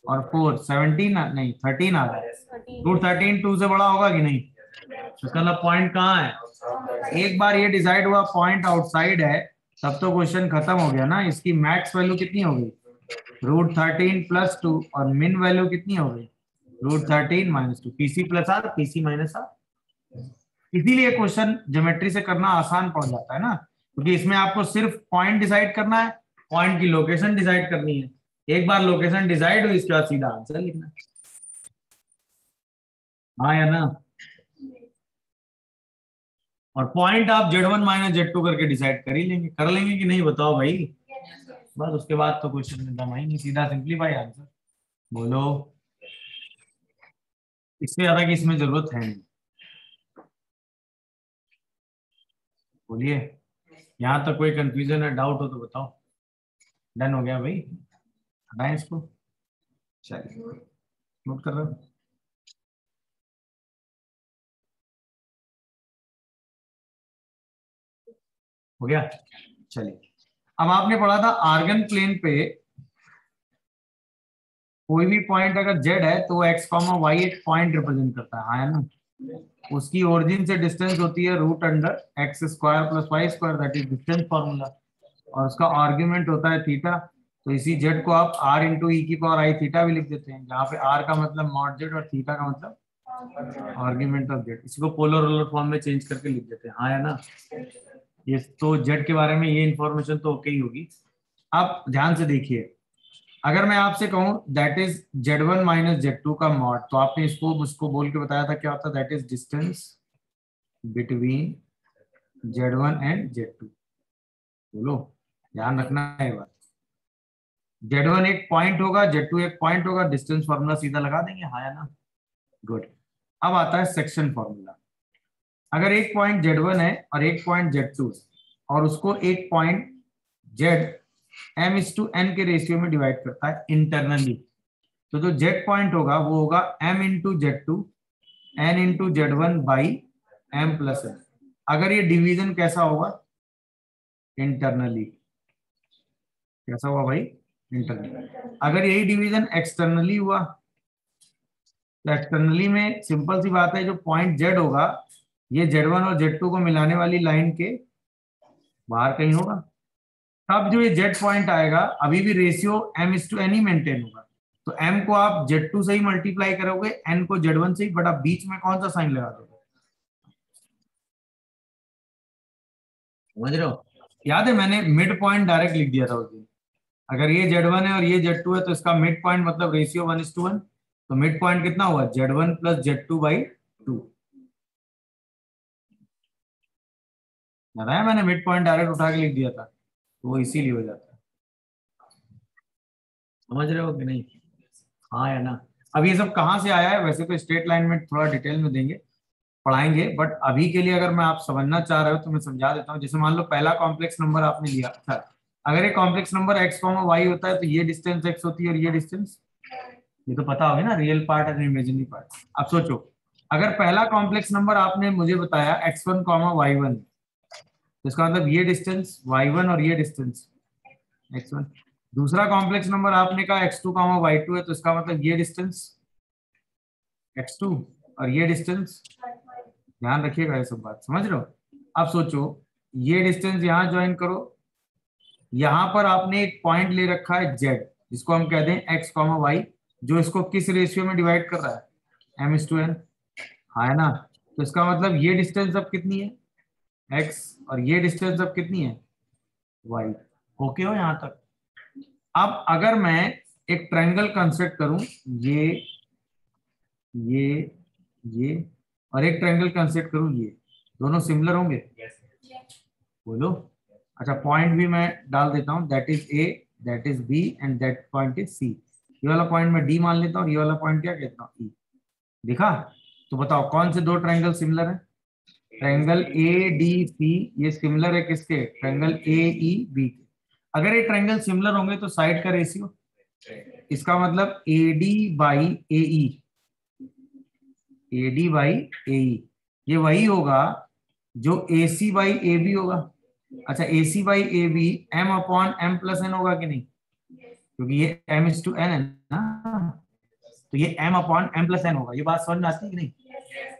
A: और 4 17, नहीं 13 आ रहा है। रूट 13 2 से बड़ा होगा कि नहीं? तो इसका मतलब पॉइंट कहाँ है? एक बार ये डिसाइड हुआ पॉइंट आउटसाइड है, तब तो क्वेश्चन खत्म हो गया ना। इसकी मैक्स वैल्यू कितनी हो गई? रूट 13 प्लस 2, और मिन वैल्यू कितनी हो गई? Root 13 minus 2, PC plus r, PC minus r. इसीलिए क्वेश्चन ज्योमेट्री से करना आसान पड़ जाता है ना, क्योंकि इसमें आपको सिर्फ पॉइंट डिसाइड करना है, पॉइंट की लोकेशन डिसाइड करनी है। एक बार लोकेशन डिसाइड हुई, इसके बाद सीधा आंसर लिखना। हाँ या ना? और पॉइंट आप z one minus z two करके डिसाइड कर ही लेंगे, कर लेंगे कि नहीं बताओ भाई? बस उसके बाद तो क्वेश्चन में दम ही नहीं, सीधा सिंपलीफाई आंसर। बोलो, इससे ज्यादा की इसमें जरूरत है नहीं। बोलिए, यहाँ तक कोई कंफ्यूजन है, डाउट हो तो बताओ। डन हो गया भाई, हटाएं इसको। चलिए, नोट कर रहे हो? हो गया। चलिए, अब आपने पढ़ा था आर्गन प्लेन पे कोई भी पॉइंट अगर जेड है तो एक्स कॉमा वाई एक पॉइंट रिप्रेजेंट करता है, हाँ है ना? उसकी ओरिजिन से डिस्टेंस होती है root under x square plus Y square, that is distance formula. और उसका आर्ग्यूमेंट होता है थीटा। तो इसी जेड को आप आर इंटू ई की पावर आई थीटा भी लिख देते हैं, जहाँ पे आर का मतलब मॉड जेड और थीटा का मतलब आर्ग्यूमेंट ऑफ जेड। इसको पोलर रोलर फॉर्म में चेंज करके लिख देते हैं, हाँ है ना? ये तो जेड के बारे में ये इंफॉर्मेशन तो ओके ही होगी। अब ध्यान से देखिए, अगर मैं आपसे कहूं that is z one minus z two का मॉड, तो आपने इसको मुझको बोल के बताया था क्या होता है? That is distance between z one and z two. बोलो, ध्यान रखना है बात। जेड वन एक पॉइंट होगा, जेड टू एक पॉइंट होगा, डिस्टेंस फॉर्मूला सीधा लगा देंगे, हाँ या ना? गुड। अब आता है सेक्शन फॉर्मूला। अगर एक पॉइंट जेड वन है और एक पॉइंट जेड टू है, और उसको एक point z m is to n के रेशियो में डिवाइड करता है इंटरनली, तो जो जेड पॉइंट होगा वो होगा m into z two n into z one by m plus n. अगर ये डिवीजन कैसा होगा? इंटरनली। कैसा हुआ भाई? इंटरनली। अगर यही डिवीजन एक्सटर्नली हुआ, तो एक्सटर्नली में सिंपल सी बात है, जो पॉइंट जेड होगा ये जेड वन और जेड टू को मिलाने वाली लाइन के बाहर कहीं होगा। तब जो ये जेड पॉइंट आएगा, अभी भी ratio m is to n ही मेंटेन होगा। तो एम को आप जेड टू से ही मल्टीप्लाई करोगे, एन को जेड वन से ही, बट आप बीच में कौन सा साइन लगा दोगे? समझ रहे हो? याद है मैंने मिड पॉइंट डायरेक्ट लिख दिया था उस दिन। अगर ये जेड वन है और ये जेड टू है, तो इसका मिड पॉइंट मतलब रेशियो 1:1। तो मिड पॉइंट कितना हुआ? Z one plus Z two by two. बताया मैंने, मिड पॉइंट डायरेक्ट उठा के लिख दिया था, तो वो इसीलिए हो जाता है। समझ रहे हो कि नहीं? हाँ या ना? अब ये सब कहाँ से आया है? वैसे तो स्ट्रेट लाइन में थोड़ा डिटेल में देंगे, पढ़ाएंगे, बट अभी के लिए अगर मैं आप समझना चाह रहे हो तो मैं समझा देता हूँ। जैसे मान लो पहला कॉम्प्लेक्स नंबर आपने लिया, अच्छा अगर ये complex number x comma y होता है, तो ये डिस्टेंस एक्स होती है और ये डिस्टेंस, ये तो पता होगा ना, रियल पार्ट और इमेजिनरी पार्ट। अब सोचो, अगर पहला कॉम्प्लेक्स नंबर आपने मुझे बताया x one comma y one, तो इसका मतलब ये डिस्टेंस वाई वन और ये डिस्टेंस एक्स वन। दूसरा कॉम्प्लेक्स नंबर आपने कहा x two comma y two है, तो इसका मतलब ये डिस्टेंस एक्स टू और ये डिस्टेंस, ध्यान रखिएगा ये सब बात, समझ रहे हो? अब सोचो, ये डिस्टेंस यहाँ ज्वाइन करो, यहाँ पर आपने एक पॉइंट ले रखा है जेड, जिसको हम कहते हैं एक्स कॉमा वाई, जो इसको किस रेशियो में डिवाइड कर रहा है? एम इज टू एन, हाँ है ना? तो इसका मतलब ये डिस्टेंस अब कितनी है? x और ये डिस्टेंस अब कितनी है y। ओके हो यहां तक। अब अगर मैं एक ट्रायंगल कंस्ट्रक्ट करूं, ये ये ये और एक ट्रायंगल कंस्ट्रक्ट करूं, ये दोनों सिमिलर होंगे? बोलो। अच्छा पॉइंट भी मैं डाल देता हूं, that is A, that is B and that point is C. ये वाला पॉइंट मैं डी मान लेता हूं और ये वाला पॉइंट क्या कहता हूं, ई। दिखा? तो बताओ कौन से दो ट्रायंगल सिमिलर है? ट्रायंगल ए डी सी ये सिमिलर है किसके? ट्रायंगल ए ई बी के। अगर ये ट्रायंगल सिमिलर होंगे तो साइड का रेशियो, इसका मतलब A D by A E, A D by A E, ये वही होगा जो ए सी बाई ए बी होगा। अच्छा A C by A B M upon M plus N होगा कि नहीं? क्योंकि ये एम इज टू एन है ना, तो ये m upon M plus N होगा। ये बात समझ में आती है कि नहीं?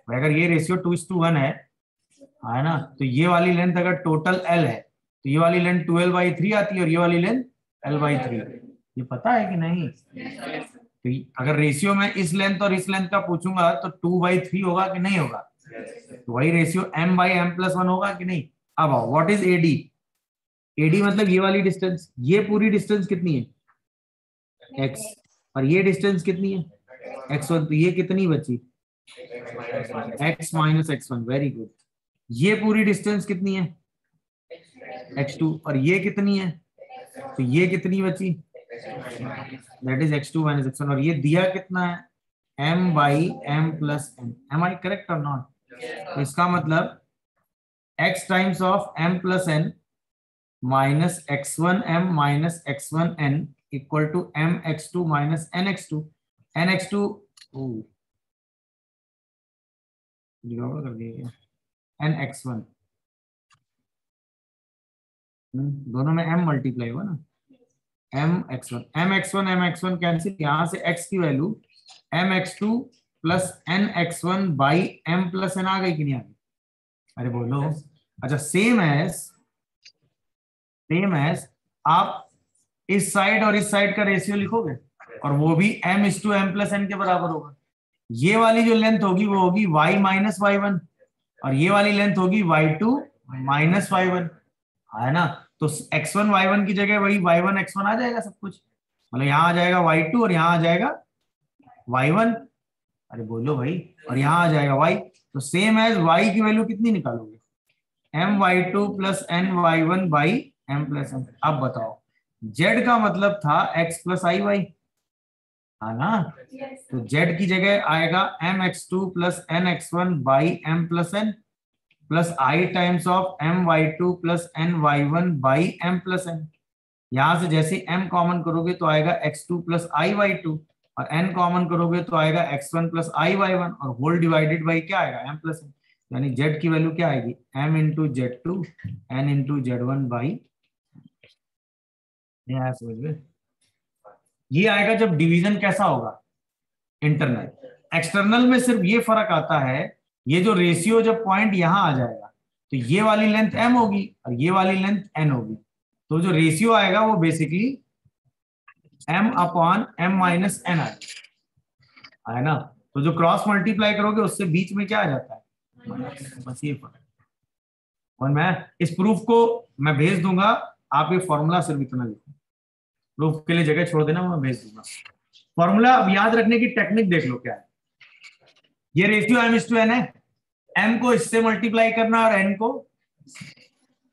A: भाई अगर ये रेशियो 2:1 है ना, तो ये वाली लेंथ अगर टोटल एल है तो ये वाली लेंथ 12/3 आती है और ये वाली लेंथ l/3। ये पता है कि नहीं? तो अगर रेशियो में इस लेंथ और इस लेंथ का पूछूंगा तो 2/3 होगा कि नहीं होगा? तो वही रेशियो m/m+1 होगा कि नहीं? अब आओ, व्हाट इज एडी? एडी मतलब ये वाली डिस्टेंस, ये पूरी डिस्टेंस कितनी है x, और ये डिस्टेंस कितनी है x1, तो ये कितनी बची? x minus x1। Very good. ये पूरी डिस्टेंस कितनी है x2, और ये कितनी है? तो ये कितनी बची? That is x2 minus x1। और ये दिया कितना है? m/m+n। एम आई करेक्ट और नॉट? तो इसका मतलब x times of m plus n minus x1m minus x1n equal to mx2 minus nx2। nx2 कर दिया, nx1 दोनों में m मल्टीप्लाई हुआ ना, mx1 कैंसिल, यहां से x की value mx2 plus nx1 by m plus n आ गई कि नहीं आ गई? अरे बोलो। अच्छा सेम एज आप इस साइड और इस साइड का रेशियो लिखोगे और वो भी m/m+n के बराबर होगा। ये वाली जो लेंथ होगी वो होगी y माइनस y1 और ये वाली लेंथ होगी y2 माइनस y1, है ना? तो x1 y1 की जगह वही y1 x1 आ जाएगा सब कुछ, मतलब यहाँ आ जाएगा y2 और यहाँ आ जाएगा y1। अरे बोलो भाई, और यहाँ आ जाएगा y। तो सेम एज y की वैल्यू कितनी निकालोगे? my2 plus ny1 by m plus n। अब बताओ, z का मतलब था x प्लस iy, है ना? तो z की जगह आएगा mx2 plus nx1 by m plus n plus i times of my2 plus ny1 by m plus n। यहां से जैसे m कॉमन करोगे तो आएगा x2 प्लस iy2 और n कॉमन करोगे तो आएगा x1 प्लस iy1 और होल डिवाइडेड बाई क्या आएगा? m plus n। यानी z की वैल्यू क्या आएगी? m into z2 n into z1 by. समझ में? ये आएगा जब डिवीजन कैसा होगा? इंटरनल। एक्सटर्नल में सिर्फ ये फर्क आता है, ये जो रेशियो जब पॉइंट यहां आ जाएगा तो ये वाली लेंथ m होगी और ये वाली लेंथ n होगी, तो जो रेशियो आएगा वो basically m upon m minus n आएगा, है ना? तो जो क्रॉस मल्टीप्लाई करोगे उससे बीच में क्या आ जाता है? बस ये फर्क। और मैं इस प्रूफ को मैं भेज दूंगा, आप ये फॉर्मूला सिर्फ इतना लिखो, प्रूफ के लिए जगह छोड़ देना, मैं भेज दूंगा फॉर्मूला। अब याद रखने की टेक्निक देख लो क्या है। ये रेशियो m/n है, m को इससे मल्टीप्लाई करना और n को,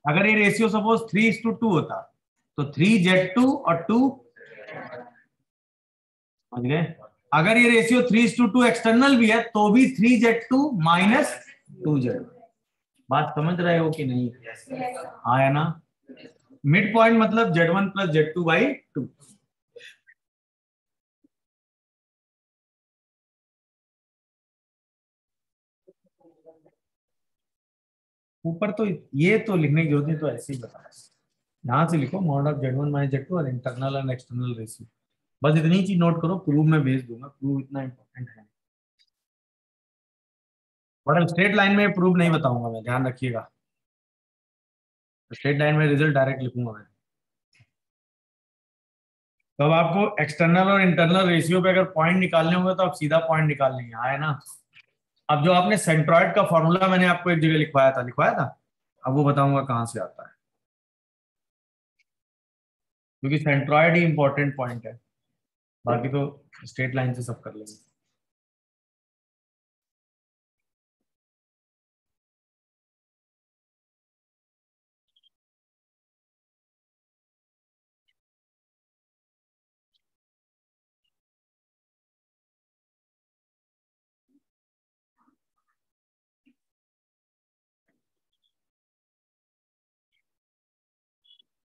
A: अगर ये रेशियो सपोज 3:2 होता तो 3z2 और 2, समझ गए? अगर ये रेशियो 3:2 एक्सटर्नल भी है तो भी 3z2 माइनस 2z। बात समझ रहे हो कि नहीं? हाँ है ना? मिड पॉइंट मतलब z1 प्लस z2 बाई 2। ऊपर तो ये तो लिखने की जरूरत नहीं, तो ऐसे ही बता, यहां से लिखो mod of z1 minus z2 और इंटरनल एंड एक्सटर्नल रेशियो। बस इतनी चीज नोट करो, प्रूफ में भेज दूंगा, प्रूफ इतना इंपॉर्टेंट है। बट स्ट्रेट लाइन में प्रूफ नहीं बताऊंगा मैं, ध्यान रखिएगा। स्ट्रेट लाइन में रिजल्ट डायरेक्ट लिखूंगा मैं। तो अब आपको एक्सटर्नल और इंटरनल रेशियो पे अगर पॉइंट निकालने होंगे तो आप सीधा पॉइंट निकाल लेंगे, है ना? अब जो आपने सेंट्रॉइड का फॉर्मूला मैंने आपको एक जगह लिखवाया था अब वो बताऊंगा कहां से आता है, क्योंकि सेंट्रॉइड ही इंपॉर्टेंट पॉइंट है, बाकी तो स्ट्रेट लाइन से सब कर लेंगे।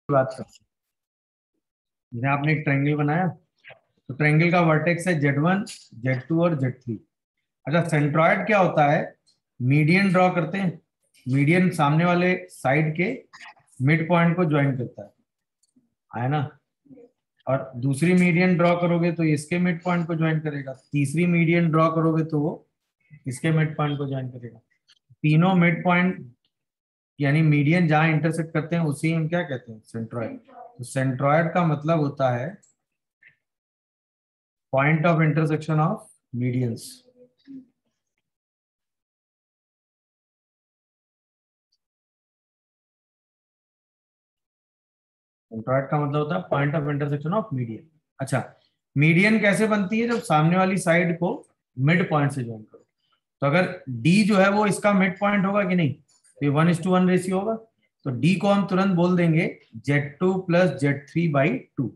A: बात करते हैं, जैसे आपने एक ट्रायंगल बनाया, तो ट्रायंगल का वर्टेक्स है Z1, Z2 और Z3। अच्छा, सेंट्रॉइड क्या होता है, मीडियन ड्रॉ करते हैं, मीडियन सामने वाले साइड के मिड पॉइंट को ज्वाइन करता है ना, और दूसरी मीडियन ड्रॉ करोगे तो इसके मिड पॉइंट को ज्वाइन करेगा, तीसरी मीडियन ड्रॉ करोगे तो वो इसके मिड पॉइंट को ज्वाइन करेगा। तीनों मिड पॉइंट यानी मीडियन जहां इंटरसेक्ट करते हैं उसी हम क्या कहते हैं, सेंट्रॉइड। तो सेंट्रॉइड का मतलब होता है point of intersection of medians. Centroid का मतलब होता है point of intersection of median. अच्छा, मीडियन कैसे बनती है, जब सामने वाली साइड को मिड पॉइंट से ज्वाइन करो। तो अगर डी जो है वो इसका मिड पॉइंट होगा कि नहीं, तो 1:1 रेशियो होगा, तो डी को हम तुरंत बोल देंगे Z2 प्लस Z3/2।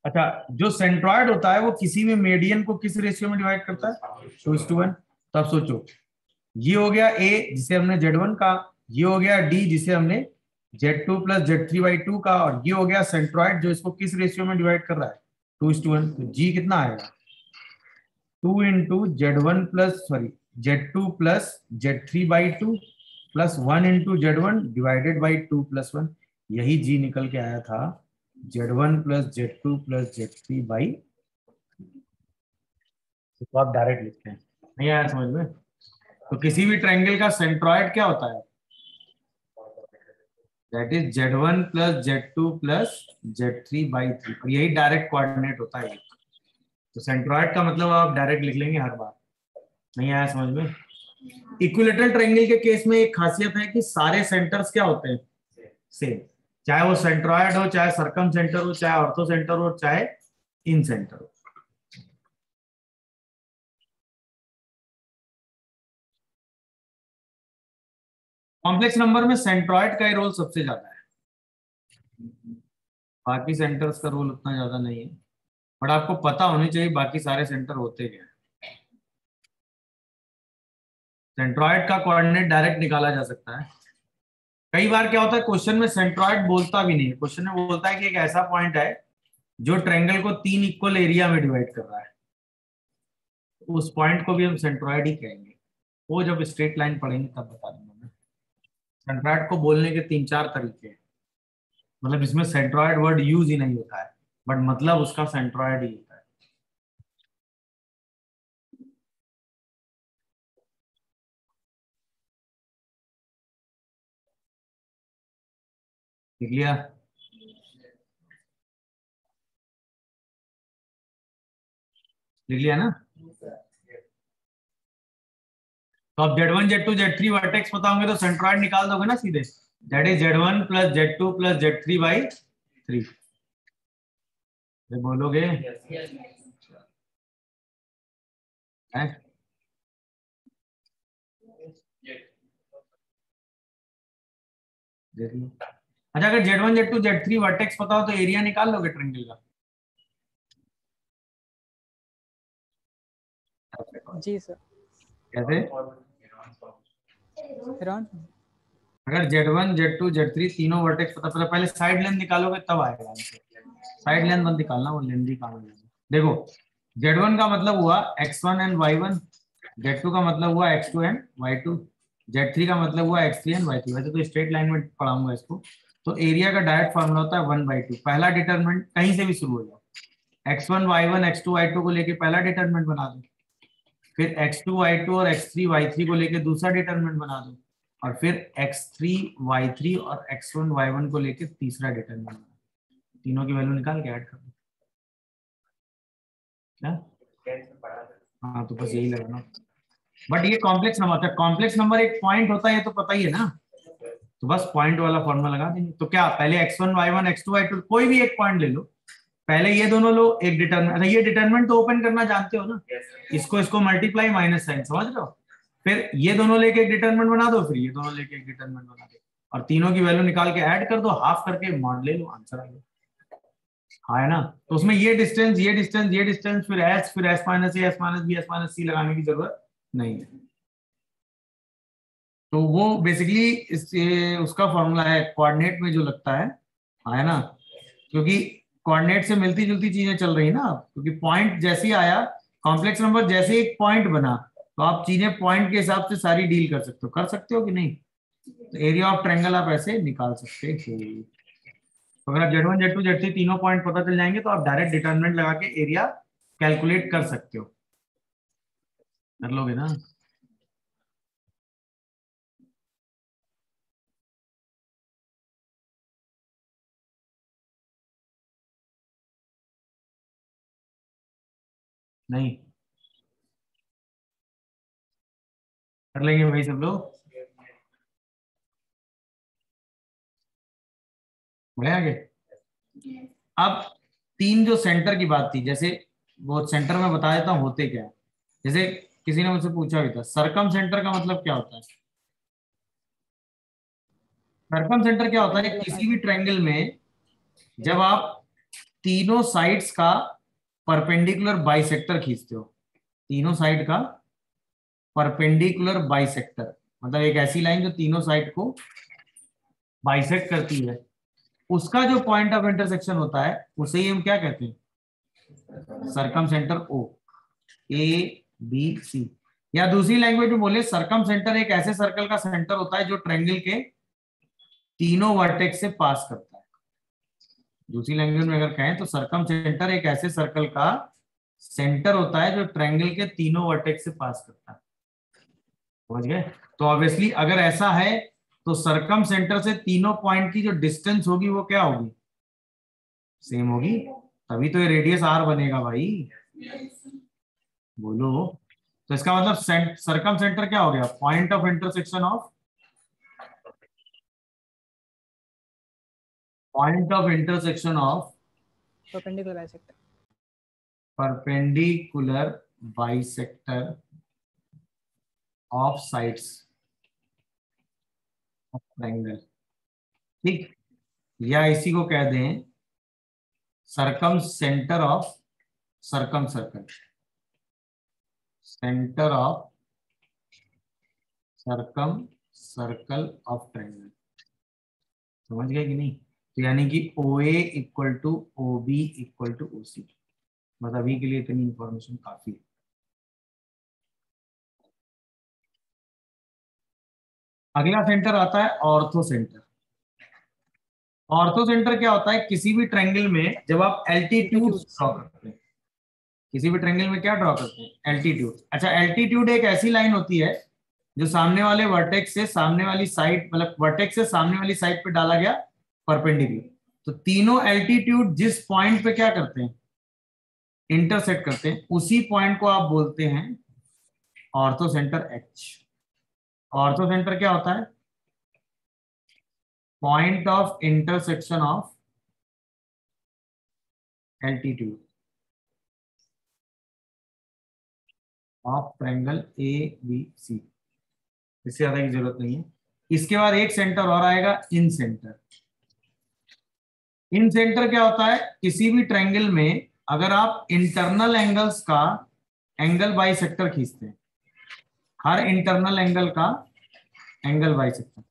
A: अच्छा, जो सेंट्रॉइड होता है वो किसी भी मीडियन को किस रेशियो में डिवाइड करता है, 2:1। तो अब सोचो, ये हो गया ए जिसे हमने Z1 का, ये हो गया डी जिसे हमने Z2 प्लस Z3/2 का, और ये हो गया सेंट्रॉइड जो इसको किस रेशियो में डिवाइड कर रहा है, 2:1। तो जी कितना आएगा, 2 into Z1 plus sorry Z2 plus Z3/2 plus 1 into Z1 divided by 2 plus 1। यही जी निकल के आया था, Z1 plus Z2 plus Z3/। तो आप डायरेक्ट लिखते हैं, नहीं आया समझ में। तो किसी भी ट्रायंगल का सेंट्रॉइड क्या होता है, that is Z1 plus Z2 plus Z3/3, और यही डायरेक्ट कोऑर्डिनेट होता है। तो सेंट्रॉइड का मतलब आप डायरेक्ट लिख लेंगे हर बार, नहीं आया समझ में। इक्विलेटरल ट्रायंगल के केस में एक खासियत है कि सारे सेंटर्स क्या होते हैं, सेम, चाहे वो सेंट्रॉइड हो, चाहे सर्कम सेंटर हो, चाहे ऑर्थो सेंटर हो, चाहे इन सेंटर हो। कॉम्प्लेक्स नंबर में सेंट्रॉइड का ही रोल सबसे ज्यादा है, बाकी सेंटर्स का रोल उतना ज्यादा नहीं है, बट आपको पता होनी चाहिए बाकी सारे सेंटर होते क्या है। सेंट्रॉइड का कोऑर्डिनेट डायरेक्ट निकाला जा सकता है। कई बार क्या होता है, क्वेश्चन में सेंट्रॉइड बोलता भी नहीं है, क्वेश्चन में बोलता है कि एक ऐसा पॉइंट है जो ट्रायंगल को 3 इक्वल एरिया में डिवाइड कर रहा है, उस पॉइंट को भी हम सेंट्रॉइड ही कहेंगे। वो जब स्ट्रेट लाइन पढ़ेंगे तब बता दूंगा मैं। सेंट्रॉइड को बोलने के 3-4 तरीके हैं, मतलब इसमें सेंट्रॉइड वर्ड यूज ही नहीं होता है, बट मतलब उसका सेंट्रॉइड ही होता है। लिख लिया, लिख लिया ना। तो अब Z1 Z2 Z3 वर्टेक्स पता होंगे तो सेंट्रॉइड निकाल दोगे ना सीधे, that is Z1 plus Z2 plus Z3/3। बोलोगे है? देख लो। अच्छा, अगर Z1 Z2 Z3 वर्टेक्स पता हो तो एरिया निकाल लोगे ट्रायंगल का।
B: जी सर।
A: कैसे,
B: अराउंड
A: अगर Z1 Z2 Z3 तीनों वर्टेक्स पता, पहले साइड लेंथ निकालोगे तब आएगा आंसर। साइड लेंथ मत निकालना, वो लेंथी काम है। देखो, Z1 का मतलब हुआ X1 एंड Y1, Z2 का मतलब हुआ X2 एंड Y2, Z3 का मतलब हुआ X3 एंड Y3। वैसे तो स्ट्रेट लाइन में पढ़ाऊंगा इसको। तो एरिया का डायरेक्ट फॉर्मूला होता है 1/2। पहला डिटरमिनेंट कहीं से भी शुरू हो जाओ, X1 Y1 X2 Y2 को लेके पहला डिटरमिनेंट बना दो, फिर X2 Y2 और X3 Y3 को लेके दूसरा डिटरमिनेंट बना दो, और फिर X3 Y3 और X1 Y1 को लेके तीसरा डिटरमिनेंट बना दो। तीनों की वैल्यू निकाल के ऐड कर दो। क्या, हाँ तो बस यही लगाना। बट ये कॉम्प्लेक्स नंबर था, कॉम्प्लेक्स नंबर एक पॉइंट होता है, ये तो पता ही है ना। तो बस पॉइंट वाला फॉर्मूला लगा देंगे। तो क्या पहले x1 y1 x2 y2 कोई भी एक पॉइंट ले लो, पहले ये दोनों लो, एक डिटरमिनेंट, ये डिटरमिनेंट तो ओपन करना जानते हो ना, इसको मल्टीप्लाई माइनस साइन, समझ रहे हो, फिर ये दोनों लेके एक डिटरमिनेंट बना दो, फिर ये दोनों लेके एक डिटरमिनेंट बना दो, और तीनों की वैल्यू निकाल के ऐड कर दो, हाफ करके मॉड ले लो, आंसर आ गया। हाँ है ना, तो उसमें ये डिस्टेंस ये डिस्टेंस ये डिस्टेंस फिर S minus A S minus B S minus C लगाने की जरूरत नहीं है। तो वो बेसिकली उसका फॉर्मूला है कोऑर्डिनेट में जो लगता है ना, क्योंकि कोऑर्डिनेट से मिलती जुलती चीजें चल रही ना, क्योंकि पॉइंट जैसे ही आया, कॉम्प्लेक्स नंबर जैसे एक पॉइंट बना, तो आप चीजें पॉइंट के हिसाब से सारी डील कर सकते हो कि नहीं, तो एरिया ऑफ ट्रायंगल आप ऐसे निकाल सकते हो। तो अगर आप Z1 Z2 Z3 तीनों पॉइंट पता चल जाएंगे तो आप डायरेक्ट डिटरमिनेंट लगा के एरिया कैलकुलेट कर सकते हो, कर लोगे ना। नहीं कर लेंगे भाई सब लोग, बढ़े आगे। अब तीन जो सेंटर की बात थी, जैसे वो सेंटर में बता देता हूँ होते क्या है। जैसे किसी ने मुझसे पूछा भी था, सरकम सेंटर का मतलब क्या होता है। सरकम सेंटर क्या होता है, किसी भी ट्रायंगल में जब आप तीनों साइड्स का परपेंडिकुलर बाइसेक्टर खींचते हो, तीनों साइड का परपेंडिकुलर बाइसेक्टर, मतलब एक ऐसी लाइन जो तीनों साइड को बाइसेक्ट करती है, उसका जो पॉइंट ऑफ इंटरसेक्शन होता है उसे ही हम क्या कहते हैं, सरकम सेंटर ओ, ए बी सी। या दूसरी लैंग्वेज में बोले, सरकम सेंटर एक ऐसे सर्कल का सेंटर होता है जो ट्रायंगल के तीनों वर्टेक्स से पास करता है। दूसरी लैंग्वेज में अगर कहें तो सरकम सेंटर एक ऐसे सर्कल का सेंटर होता है जो ट्रायंगल के तीनों वर्टेक्स से पास करता है, समझ गए। तो ऑब्वियसली अगर ऐसा है तो सरकम सेंटर से तीनों पॉइंट की जो डिस्टेंस होगी वो क्या होगी, सेम होगी, तभी तो ये रेडियस आर बनेगा भाई, बोलो। तो इसका मतलब सरकम सेंटर क्या हो गया, point of intersection of, point of intersection of
B: perpendicular bisector,
A: perpendicular bisector of sides of triangle, ठीक। या इसी को कह दें circumcentre of circumcircle, centre of circumcircle of triangle, समझ गए कि नहीं। तो यानी कि O A equal to O B equal to O C, बस अभी के लिए इतनी इंफॉर्मेशन काफी है। अगला सेंटर आता है ऑर्थो सेंटर। ऑर्थो सेंटर क्या होता है, किसी भी ट्रायंगल में जब आप एल्टीट्यूड ड्रॉ करते हैं, किसी भी ट्रायंगल में क्या ड्रॉ करते हैं, एल्टीट्यूड। अच्छा, एल्टीट्यूड एक ऐसी लाइन होती है जो सामने वाले वर्टेक्स से सामने वाली साइड, मतलब वर्टेक्स से सामने वाली साइड पे डाला गया परपेंडिकुलर। तो तीनों एल्टीट्यूड जिस पॉइंट पे क्या करते हैं, इंटरसेक्ट करते हैं, उसी पॉइंट को आप बोलते हैं orthocentre H. Orthocentre क्या होता है, point of intersection of altitude of triangle A B C, इससे ज्यादा की जरूरत नहीं है। इसके बाद एक सेंटर और आएगा, इन सेंटर। इन सेंटर क्या होता है, किसी भी ट्रायंगल में अगर आप इंटरनल एंगल्स का एंगल बाइसेक्टर खींचते हैं, हर इंटरनल एंगल का एंगल बाइसेक्टर,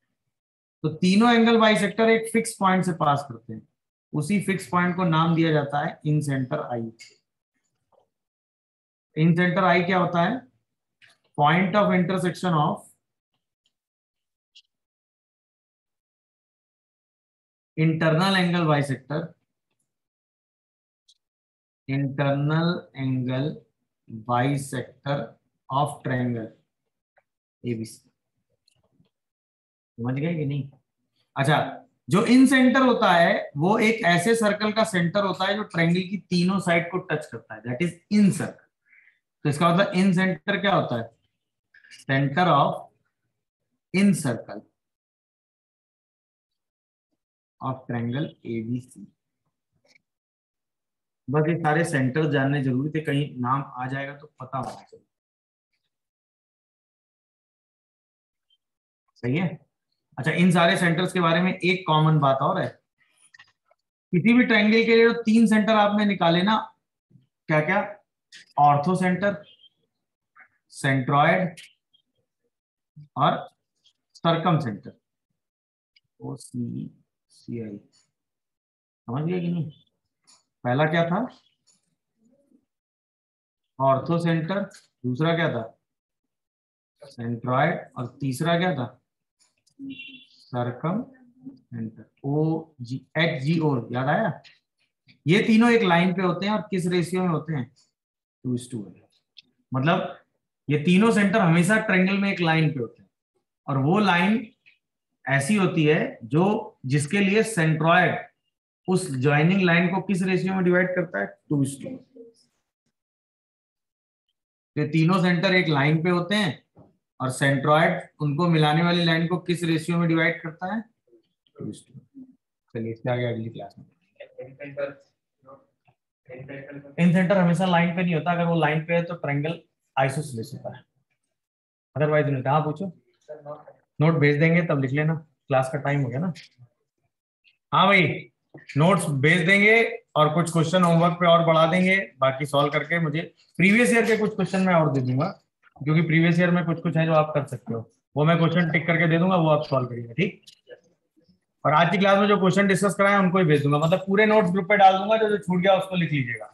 A: तो तीनों एंगल बाइसेक्टर एक फिक्स पॉइंट से पास करते हैं, उसी फिक्स पॉइंट को नाम दिया जाता है इन सेंटर आई। इन सेंटर आई क्या होता है, point of intersection of internal angle bisector, internal angle bisector of triangle ABC, समझ गए कि नहीं। अच्छा, जो इन सेंटर होता है वो एक ऐसे सर्कल का सेंटर होता है जो ट्रायंगल की तीनों साइड को टच करता है, दैट इज इन सर्कल। तो इसका मतलब इन सेंटर क्या होता है, centre of in circle, of triangle ABC. बस ये सारे सेंटर जानने जरूरी थे, कहीं नाम आ जाएगा तो पता होना चाहिए। सही है। अच्छा, इन सारे सेंटर्स के बारे में एक कॉमन बात और है, किसी भी ट्रायंगल के लिए तो 3 सेंटर आपने निकाले ना, क्या क्या? ऑर्थो सेंटर, सेंट्रॉयड और सर्कम सेंटर, ओ सी सी आई। समझ गया कि नहीं? पहला क्या था? ऑर्थो सेंटर, दूसरा क्या था? सेंट्रॉयड, और तीसरा क्या था? Circumcentre. O G H G O, याद आया? ये तीनों एक लाइन पे होते हैं और किस रेशियो में होते हैं? 2:1। मतलब ये तीनों सेंटर हमेशा ट्रायंगल में एक लाइन पे होते हैं, और वो लाइन ऐसी होती है जो जिसके लिए सेंट्रॉयड उस ज्वाइनिंग लाइन को किस रेशियो में डिवाइड करता है? 2:1। ये तीनों सेंटर एक लाइन पे होते हैं और सेंट्रॉयड उनको मिलाने वाली लाइन को किस रेशियो में डिवाइड करता है? 2:1। चलिए इसके आगे अगली क्लास में। इन सेंटर हमेशा लाइन पे नहीं होता, अगर वो लाइन पे है तो ट्रायंगल आइसोसेलेस होता है, अदरवाइज नहीं होता। हाँ पूछो, नोट भेज देंगे तब लिख लेना, क्लास का टाइम हो गया ना। हाँ भाई, नोट्स भेज देंगे और कुछ क्वेश्चन होमवर्क पे और बढ़ा देंगे, बाकी सॉल्व करके मुझे प्रीवियस ईयर के कुछ क्वेश्चन मैं और दे दूंगा, क्योंकि प्रीवियस ईयर में कुछ कुछ है जो आप कर सकते हो, वो मैं क्वेश्चन टिक करके दे दूंगा, वो आप सॉल्व करिएगा, ठीक। और आज की क्लास में जो क्वेश्चन डिस्कस कराए उनको ही भेज दूंगा, मतलब पूरे नोट्स ग्रुप पे डाल दूंगा, जो छूट गया उसको लिख लीजिएगा।